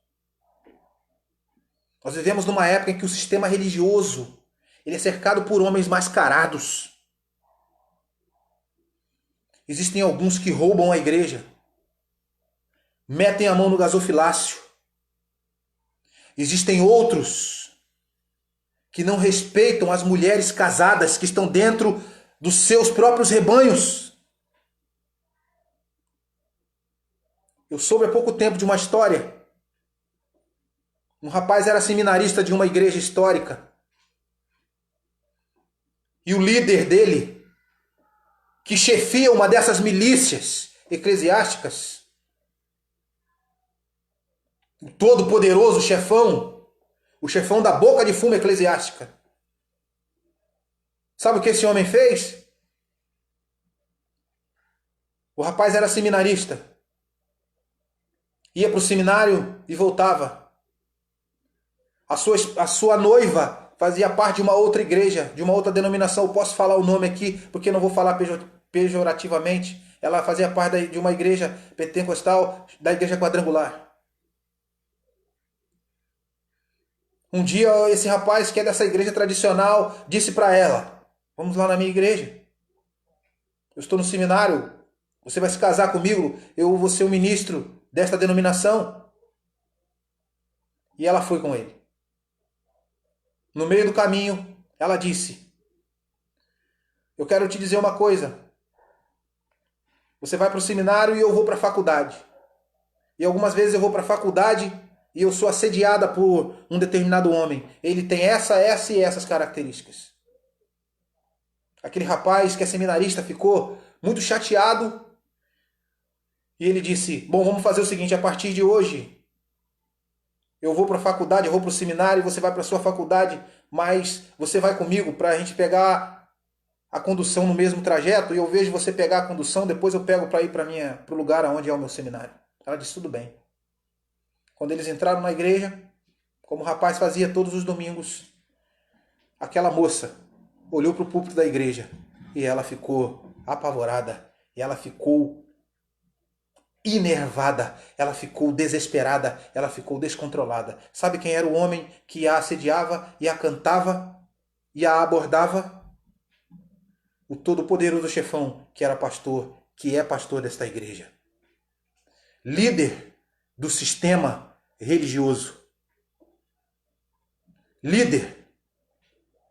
Nós vivemos numa época em que o sistema religioso ele é cercado por homens mascarados. Existem alguns que roubam a igreja. Metem a mão no gasofilácio. Existem outros que não respeitam as mulheres casadas que estão dentro dos seus próprios rebanhos. Eu soube há pouco tempo de uma história. Um rapaz era seminarista de uma igreja histórica. E o líder dele, que chefia uma dessas milícias eclesiásticas, o todo-poderoso chefão, o chefão da boca de fumo eclesiástica. Sabe o que esse homem fez? O rapaz era seminarista. Ia para o seminário e voltava. A sua noiva fazia parte de uma outra igreja, de uma outra denominação. Eu posso falar o nome aqui, porque não vou falar pejorativamente. Ela fazia parte de uma igreja pentecostal, da igreja quadrangular. Um dia esse rapaz, que é dessa igreja tradicional, disse para ela: vamos lá na minha igreja. Eu estou no seminário, você vai se casar comigo, eu vou ser o ministro desta denominação. E ela foi com ele. No meio do caminho, ela disse: eu quero te dizer uma coisa. Você vai para o seminário e eu vou para a faculdade. E algumas vezes eu vou para a faculdade e eu sou assediada por um determinado homem. Ele tem essa e essas características. Aquele rapaz que é seminarista ficou muito chateado. E ele disse: bom, vamos fazer o seguinte, a partir de hoje eu vou para a faculdade, eu vou para o seminário, e você vai para a sua faculdade, mas você vai comigo para a gente pegar a condução no mesmo trajeto, e eu vejo você pegar a condução, depois eu pego para ir para o lugar onde é o meu seminário. Ela disse: tudo bem. Quando eles entraram na igreja, como o rapaz fazia todos os domingos, aquela moça olhou para o púlpito da igreja e ela ficou apavorada, e ela ficou enervada, ela ficou desesperada, ela ficou descontrolada. Sabe quem era o homem que a assediava e a cantava e a abordava? O todo-poderoso chefão, que era pastor, que é pastor desta igreja. Líder do sistema religioso. Líder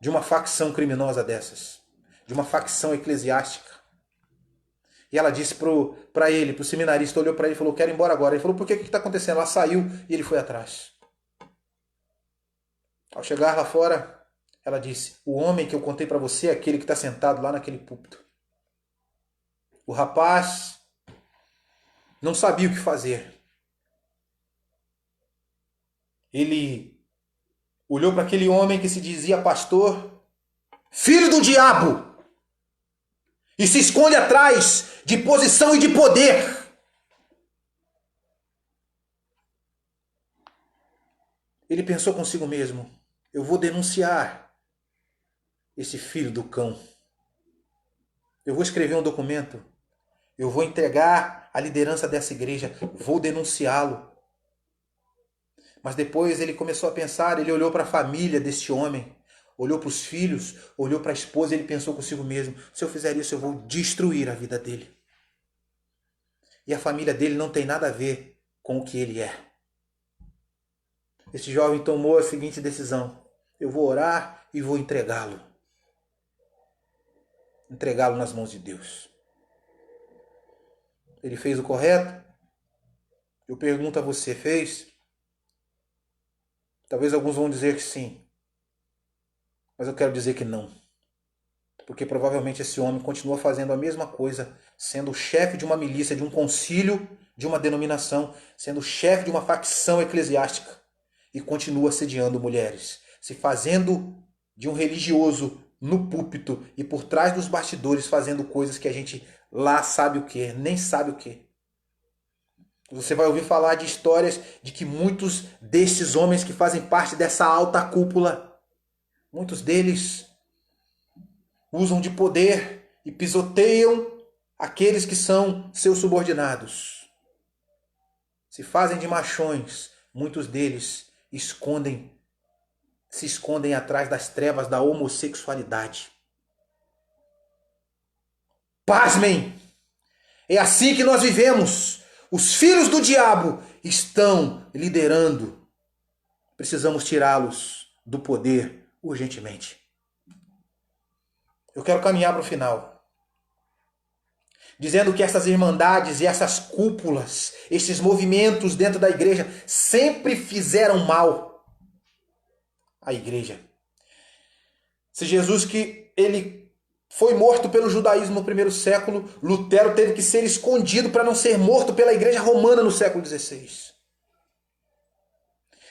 de uma facção criminosa dessas, de uma facção eclesiástica. E ela disse para ele, para o seminarista, olhou para ele e falou: quero ir embora agora. Ele falou: por que está acontecendo? Ela saiu e ele foi atrás. Ao chegar lá fora, ela disse: o homem que eu contei para você é aquele que está sentado lá naquele púlpito. O rapaz não sabia o que fazer. Ele olhou para aquele homem que se dizia pastor, filho do diabo, e se esconde atrás de posição e de poder. Ele pensou consigo mesmo: eu vou denunciar esse filho do cão. Eu vou escrever um documento. Eu vou entregar a liderança dessa igreja. Vou denunciá-lo. Mas depois ele começou a pensar, ele olhou para a família deste homem. olhou para os filhos, olhou para a esposa e ele pensou consigo mesmo: se eu fizer isso, eu vou destruir a vida dele. E a família dele não tem nada a ver com o que ele é. Esse jovem tomou a seguinte decisão: eu vou orar e vou entregá-lo. Entregá-lo nas mãos de Deus. Ele fez o correto? Eu pergunto a você, fez? Talvez alguns vão dizer que sim. Mas eu quero dizer que não. Porque provavelmente esse homem continua fazendo a mesma coisa, sendo o chefe de uma milícia, de um concílio, de uma denominação, sendo o chefe de uma facção eclesiástica e continua assediando mulheres, se fazendo de um religioso no púlpito e por trás dos bastidores fazendo coisas que a gente lá sabe o que, nem sabe o que. Você vai ouvir falar de histórias de que muitos destes homens que fazem parte dessa alta cúpula, muitos deles usam de poder e pisoteiam aqueles que são seus subordinados. Se fazem de machões, muitos deles se escondem atrás das trevas da homossexualidade. Pasmem! É assim que nós vivemos. Os filhos do diabo estão liderando. Precisamos tirá-los do poder urgentemente. Eu quero caminhar para o final, dizendo que essas irmandades e essas cúpulas, esses movimentos dentro da igreja sempre fizeram mal à igreja. Se Jesus, que ele foi morto pelo judaísmo no primeiro século, Lutero teve que ser escondido para não ser morto pela igreja romana no século XVI.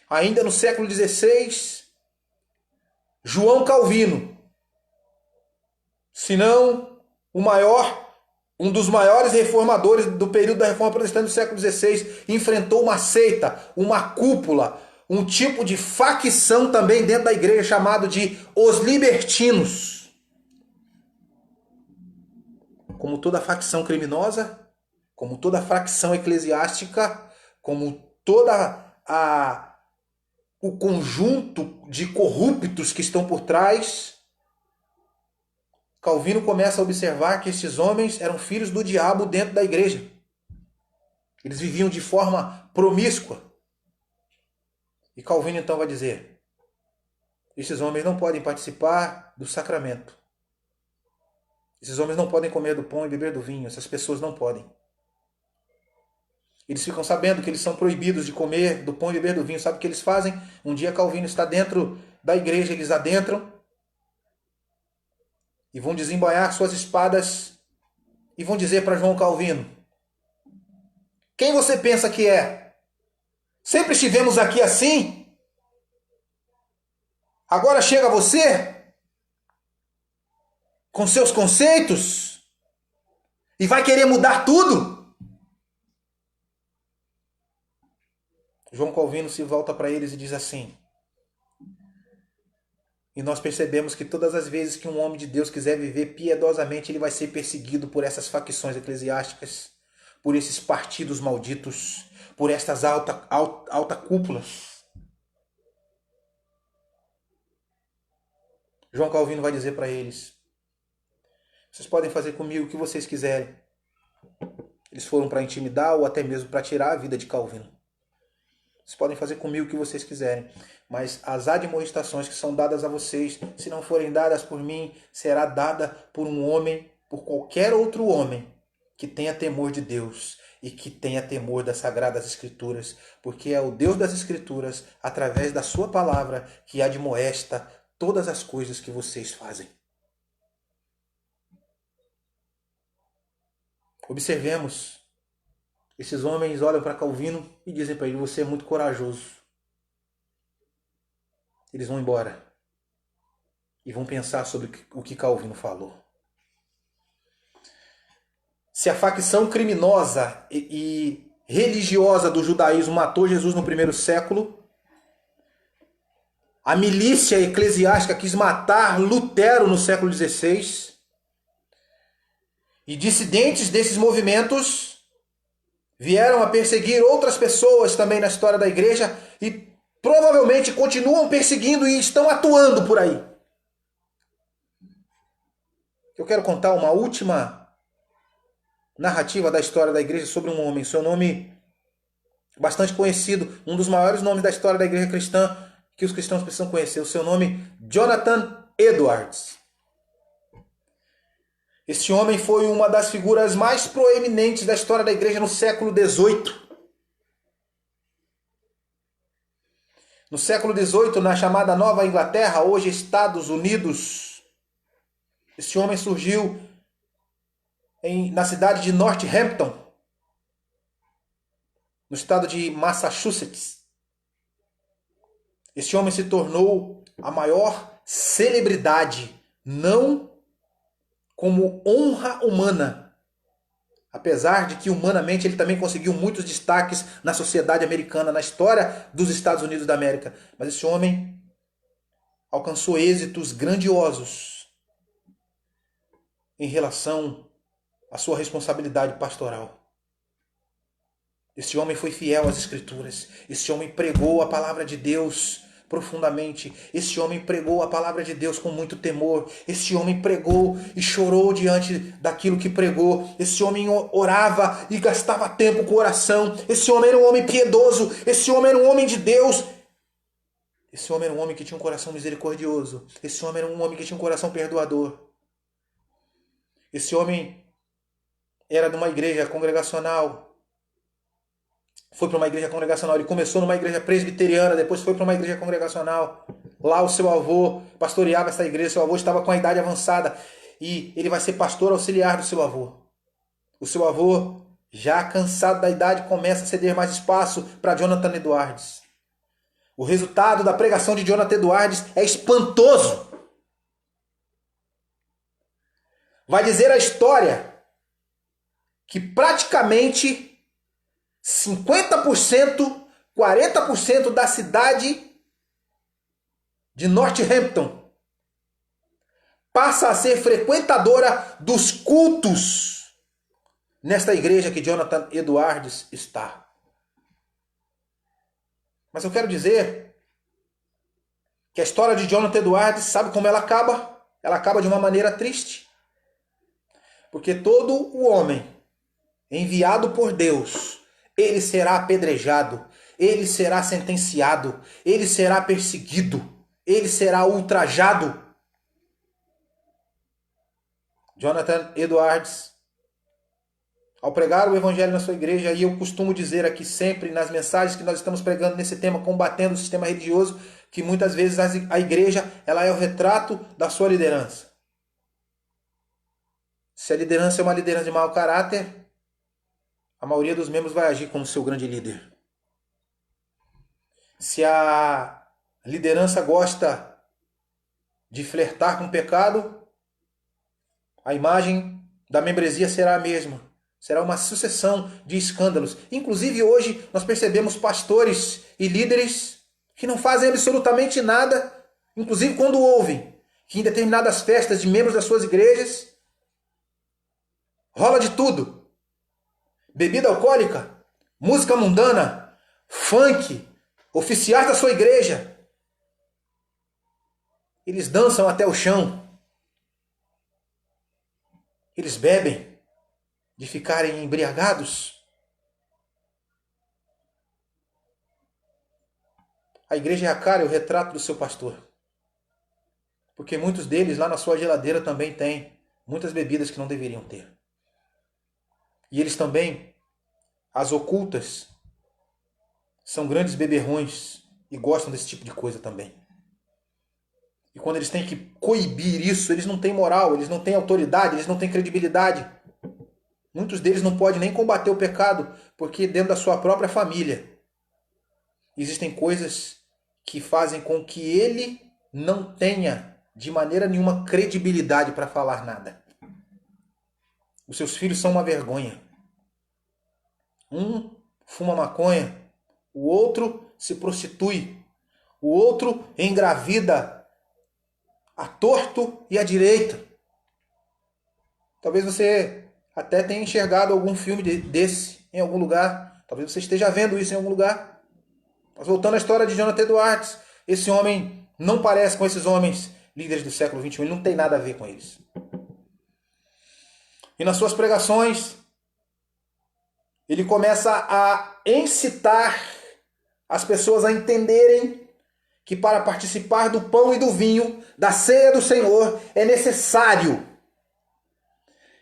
Ainda no século XVI, João Calvino, se não um dos maiores reformadores do período da Reforma Protestante do século XVI, enfrentou uma seita, uma cúpula, um tipo de facção também dentro da igreja chamado de os libertinos. Como toda facção criminosa, como toda facção eclesiástica, como o conjunto de corruptos que estão por trás, Calvino começa a observar que esses homens eram filhos do diabo dentro da igreja. Eles viviam de forma promíscua. E Calvino então vai dizer: esses homens não podem participar do sacramento. Esses homens não podem comer do pão e beber do vinho. Essas pessoas não podem. Eles ficam sabendo que eles são proibidos de comer do pão e beber do vinho. Sabe o que eles fazem? Um dia Calvino está dentro da igreja, eles adentram e vão desembainhar suas espadas e vão dizer para João Calvino: quem você pensa que é? Sempre estivemos aqui assim? Agora chega você com seus conceitos e vai querer mudar tudo? João Calvino se volta para eles e diz assim: e nós percebemos que todas as vezes que um homem de Deus quiser viver piedosamente, ele vai ser perseguido por essas facções eclesiásticas, por esses partidos malditos, por estas alta cúpulas. João Calvino vai dizer para eles: vocês podem fazer comigo o que vocês quiserem. Eles foram para intimidar ou até mesmo para tirar a vida de Calvino. Vocês podem fazer comigo o que vocês quiserem, mas as admoestações que são dadas a vocês, se não forem dadas por mim, será dada por um homem, por qualquer outro homem que tenha temor de Deus e que tenha temor das Sagradas Escrituras, porque é o Deus das Escrituras, através da sua palavra, que admoesta todas as coisas que vocês fazem. Observemos. Esses homens olham para Calvino e dizem para ele: você é muito corajoso. Eles vão embora e vão pensar sobre o que Calvino falou. Se a facção criminosa e religiosa do judaísmo matou Jesus no primeiro século, a milícia eclesiástica quis matar Lutero no século XVI, e dissidentes desses movimentos vieram a perseguir outras pessoas também na história da igreja e provavelmente continuam perseguindo e estão atuando por aí. Eu quero contar uma última narrativa da história da igreja sobre um homem. Seu nome bastante conhecido, um dos maiores nomes da história da igreja cristã que os cristãos precisam conhecer. O seu nome, Jonathan Edwards. Este homem foi uma das figuras mais proeminentes da história da igreja no século XVIII. No século XVIII, na chamada Nova Inglaterra, hoje Estados Unidos, este homem surgiu na cidade de Northampton, no estado de Massachusetts. Este homem se tornou a maior celebridade, não como honra humana, apesar de que humanamente ele também conseguiu muitos destaques na sociedade americana, na história dos Estados Unidos da América. Mas esse homem alcançou êxitos grandiosos em relação à sua responsabilidade pastoral. Esse homem foi fiel às Escrituras. Esse homem pregou a palavra de Deus profundamente. Esse homem pregou a palavra de Deus com muito temor. Esse homem pregou e chorou diante daquilo que pregou. Esse homem orava e gastava tempo com oração. Esse homem era um homem piedoso. Esse homem era um homem de Deus. Esse homem era um homem que tinha um coração misericordioso. Esse homem era um homem que tinha um coração perdoador. Esse homem era de uma igreja congregacional. Foi para uma igreja congregacional. Ele começou numa igreja presbiteriana, depois foi para uma igreja congregacional. Lá o seu avô pastoreava essa igreja. Seu avô estava com a idade avançada e ele vai ser pastor auxiliar do seu avô. O seu avô, já cansado da idade, começa a ceder mais espaço para Jonathan Edwards. O resultado da pregação de Jonathan Edwards é espantoso. Vai dizer a história que praticamente 50%, 40% da cidade de Northampton passa a ser frequentadora dos cultos nesta igreja que Jonathan Edwards está. Mas eu quero dizer que a história de Jonathan Edwards, sabe como ela acaba? Ela acaba de uma maneira triste. Porque todo o homem enviado por Deus, ele será apedrejado, ele será sentenciado, ele será perseguido, ele será ultrajado. Jonathan Edwards, ao pregar o evangelho na sua igreja, e eu costumo dizer aqui sempre nas mensagens que nós estamos pregando nesse tema, combatendo o sistema religioso, que muitas vezes a igreja ela é o retrato da sua liderança. Se a liderança é uma liderança de mau caráter, a maioria dos membros vai agir como seu grande líder. Se a liderança gosta de flertar com o pecado, a imagem da membresia será a mesma. Será uma sucessão de escândalos. Inclusive hoje nós percebemos pastores e líderes que não fazem absolutamente nada, inclusive quando ouvem que em determinadas festas de membros das suas igrejas rola de tudo. Bebida alcoólica, música mundana, funk, oficiais da sua igreja. Eles dançam até o chão. Eles bebem de ficarem embriagados. A igreja é a cara e o retrato do seu pastor. Porque muitos deles lá na sua geladeira também têm muitas bebidas que não deveriam ter. E eles também, as ocultas, são grandes beberrões e gostam desse tipo de coisa também. E quando eles têm que coibir isso, eles não têm moral, eles não têm autoridade, eles não têm credibilidade. Muitos deles não podem nem combater o pecado, porque dentro da sua própria família existem coisas que fazem com que ele não tenha de maneira nenhuma credibilidade para falar nada. Os seus filhos são uma vergonha. Um fuma maconha, o outro se prostitui, o outro engravida à torto e à direita. Talvez você até tenha enxergado algum filme desse em algum lugar. Talvez você esteja vendo isso em algum lugar. Mas voltando à história de Jonathan Edwards, esse homem não parece com esses homens líderes do século XXI. Ele não tem nada a ver com eles. E nas suas pregações, ele começa a incitar as pessoas a entenderem que para participar do pão e do vinho, da ceia do Senhor, é necessário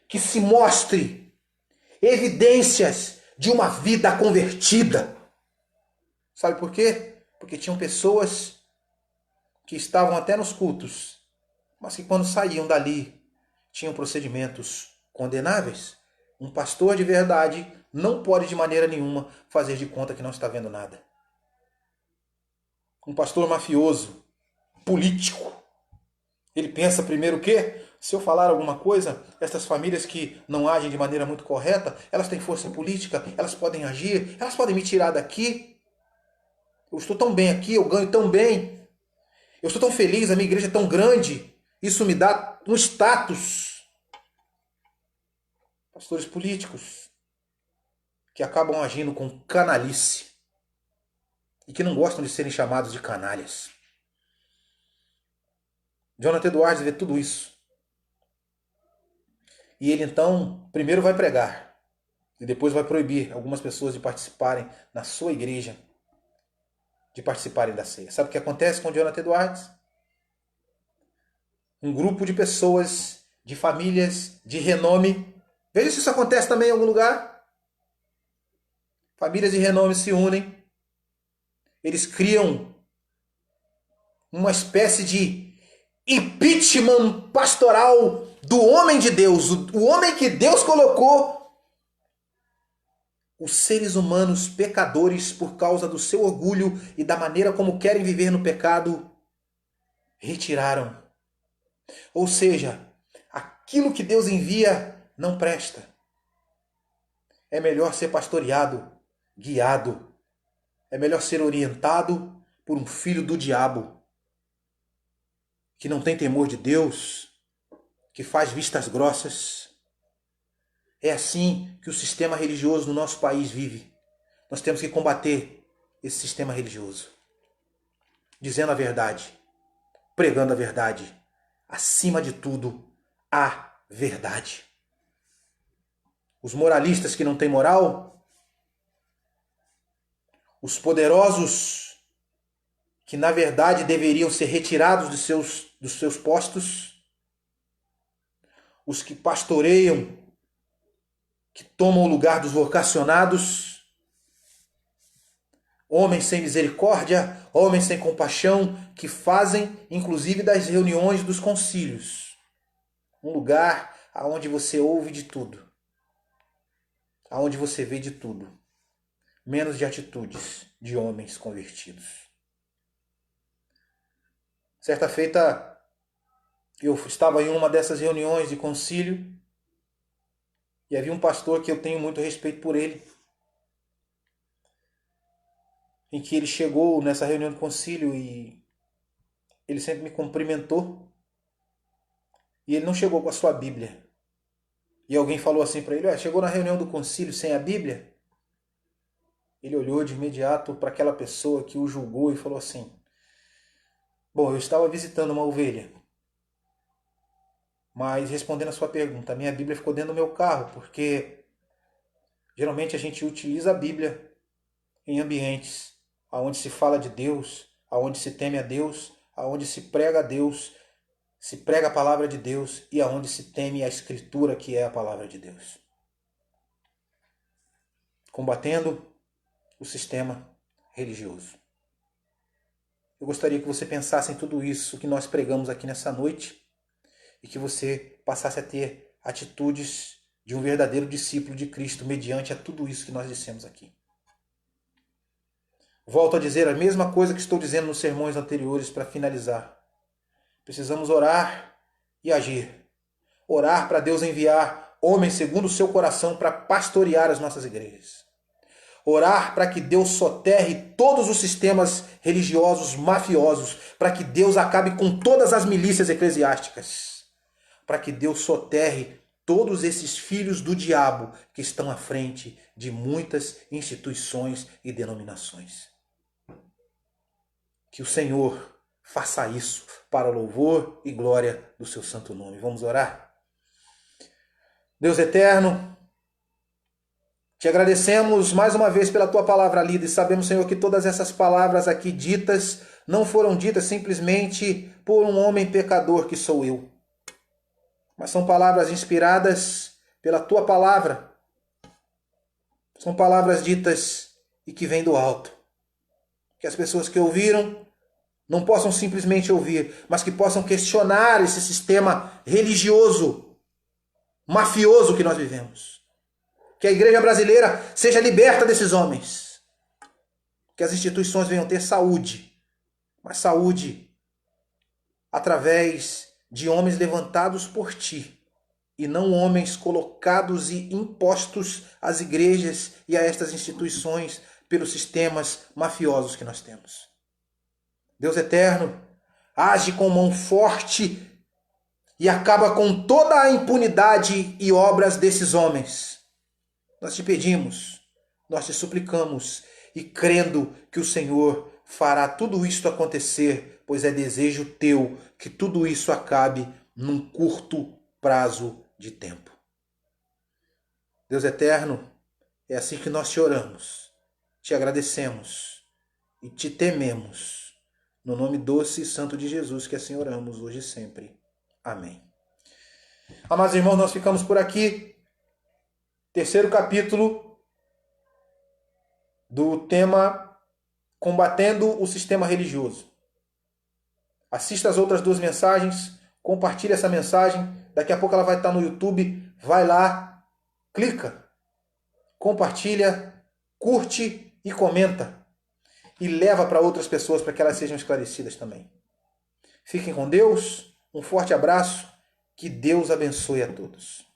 que se mostre evidências de uma vida convertida. Sabe por quê? Porque tinham pessoas que estavam até nos cultos, mas que quando saíam dali tinham procedimentos condenáveis. Um pastor de verdade não pode de maneira nenhuma fazer de conta que não está vendo nada. Um pastor mafioso, político, ele pensa primeiro o quê? Se eu falar alguma coisa, essas famílias que não agem de maneira muito correta, elas têm força política, elas podem agir, elas podem me tirar daqui. Eu estou tão bem aqui, eu ganho tão bem. Eu estou tão feliz, a minha igreja é tão grande. Isso me dá um status. Pastores políticos que acabam agindo com canalice e que não gostam de serem chamados de canalhas. Jonathan Edwards vê tudo isso. E ele então, primeiro vai pregar e depois vai proibir algumas pessoas de participarem na sua igreja, de participarem da ceia. Sabe o que acontece com Jonathan Edwards? Um grupo de pessoas, de famílias, de renome. Veja se isso acontece também em algum lugar. Famílias de renome se unem. Eles criam uma espécie de impeachment pastoral do homem de Deus, o homem que Deus colocou. Os seres humanos pecadores, por causa do seu orgulho e da maneira como querem viver no pecado, retiraram. Ou seja, aquilo que Deus envia não presta. É melhor ser pastoreado, guiado. É melhor ser orientado por um filho do diabo, que não tem temor de Deus, que faz vistas grossas. É assim que o sistema religioso no nosso país vive. Nós temos que combater esse sistema religioso, dizendo a verdade, pregando a verdade, acima de tudo, a verdade. Os moralistas que não têm moral, os poderosos que na verdade deveriam ser retirados dos seus postos, os que pastoreiam, que tomam o lugar dos vocacionados, homens sem misericórdia, homens sem compaixão, que fazem inclusive das reuniões dos concílios um lugar onde você ouve de tudo, aonde você vê de tudo, menos de atitudes de homens convertidos. Certa feita, eu estava em uma dessas reuniões de concílio e havia um pastor que eu tenho muito respeito por ele, em que ele chegou nessa reunião de concílio e ele sempre me cumprimentou e ele não chegou com a sua Bíblia. E alguém falou assim para ele, chegou na reunião do concílio sem a Bíblia? Ele olhou de imediato para aquela pessoa que o julgou e falou assim, bom, eu estava visitando uma ovelha, mas respondendo a sua pergunta, a minha Bíblia ficou dentro do meu carro, porque geralmente a gente utiliza a Bíblia em ambientes onde se fala de Deus, onde se teme a Deus, onde se prega a Deus, se prega a palavra de Deus e aonde se teme a Escritura, que é a palavra de Deus. Combatendo o sistema religioso. Eu gostaria que você pensasse em tudo isso que nós pregamos aqui nessa noite e que você passasse a ter atitudes de um verdadeiro discípulo de Cristo mediante a tudo isso que nós dissemos aqui. Volto a dizer a mesma coisa que estou dizendo nos sermões anteriores para finalizar. Precisamos orar e agir. Orar para Deus enviar homens segundo o seu coração para pastorear as nossas igrejas. Orar para que Deus soterre todos os sistemas religiosos mafiosos, para que Deus acabe com todas as milícias eclesiásticas, para que Deus soterre todos esses filhos do diabo que estão à frente de muitas instituições e denominações. Que o Senhor faça isso para louvor e glória do seu santo nome. Vamos orar? Deus eterno, te agradecemos mais uma vez pela tua palavra lida e sabemos, Senhor, que todas essas palavras aqui ditas não foram ditas simplesmente por um homem pecador que sou eu, mas são palavras inspiradas pela tua palavra. São palavras ditas e que vêm do alto. Que as pessoas que ouviram não possam simplesmente ouvir, mas que possam questionar esse sistema religioso, mafioso que nós vivemos. Que a igreja brasileira seja liberta desses homens. Que as instituições venham ter saúde, mas saúde através de homens levantados por ti, e não homens colocados e impostos às igrejas e a estas instituições pelos sistemas mafiosos que nós temos. Deus eterno, age com mão forte e acaba com toda a impunidade e obras desses homens. Nós te pedimos, nós te suplicamos e crendo que o Senhor fará tudo isto acontecer, pois é desejo teu que tudo isso acabe num curto prazo de tempo. Deus eterno, é assim que nós te oramos, te agradecemos e te tememos. No nome doce e santo de Jesus, que assim oramos hoje e sempre. Amém. Amados irmãos, nós ficamos por aqui. Terceiro capítulo do tema Combatendo o Sistema Religioso. Assista as outras duas mensagens, compartilhe essa mensagem. Daqui a pouco ela vai estar no YouTube. Vai lá, clica, compartilha, curte e comenta. E leva para outras pessoas para que elas sejam esclarecidas também. Fiquem com Deus, um forte abraço, que Deus abençoe a todos.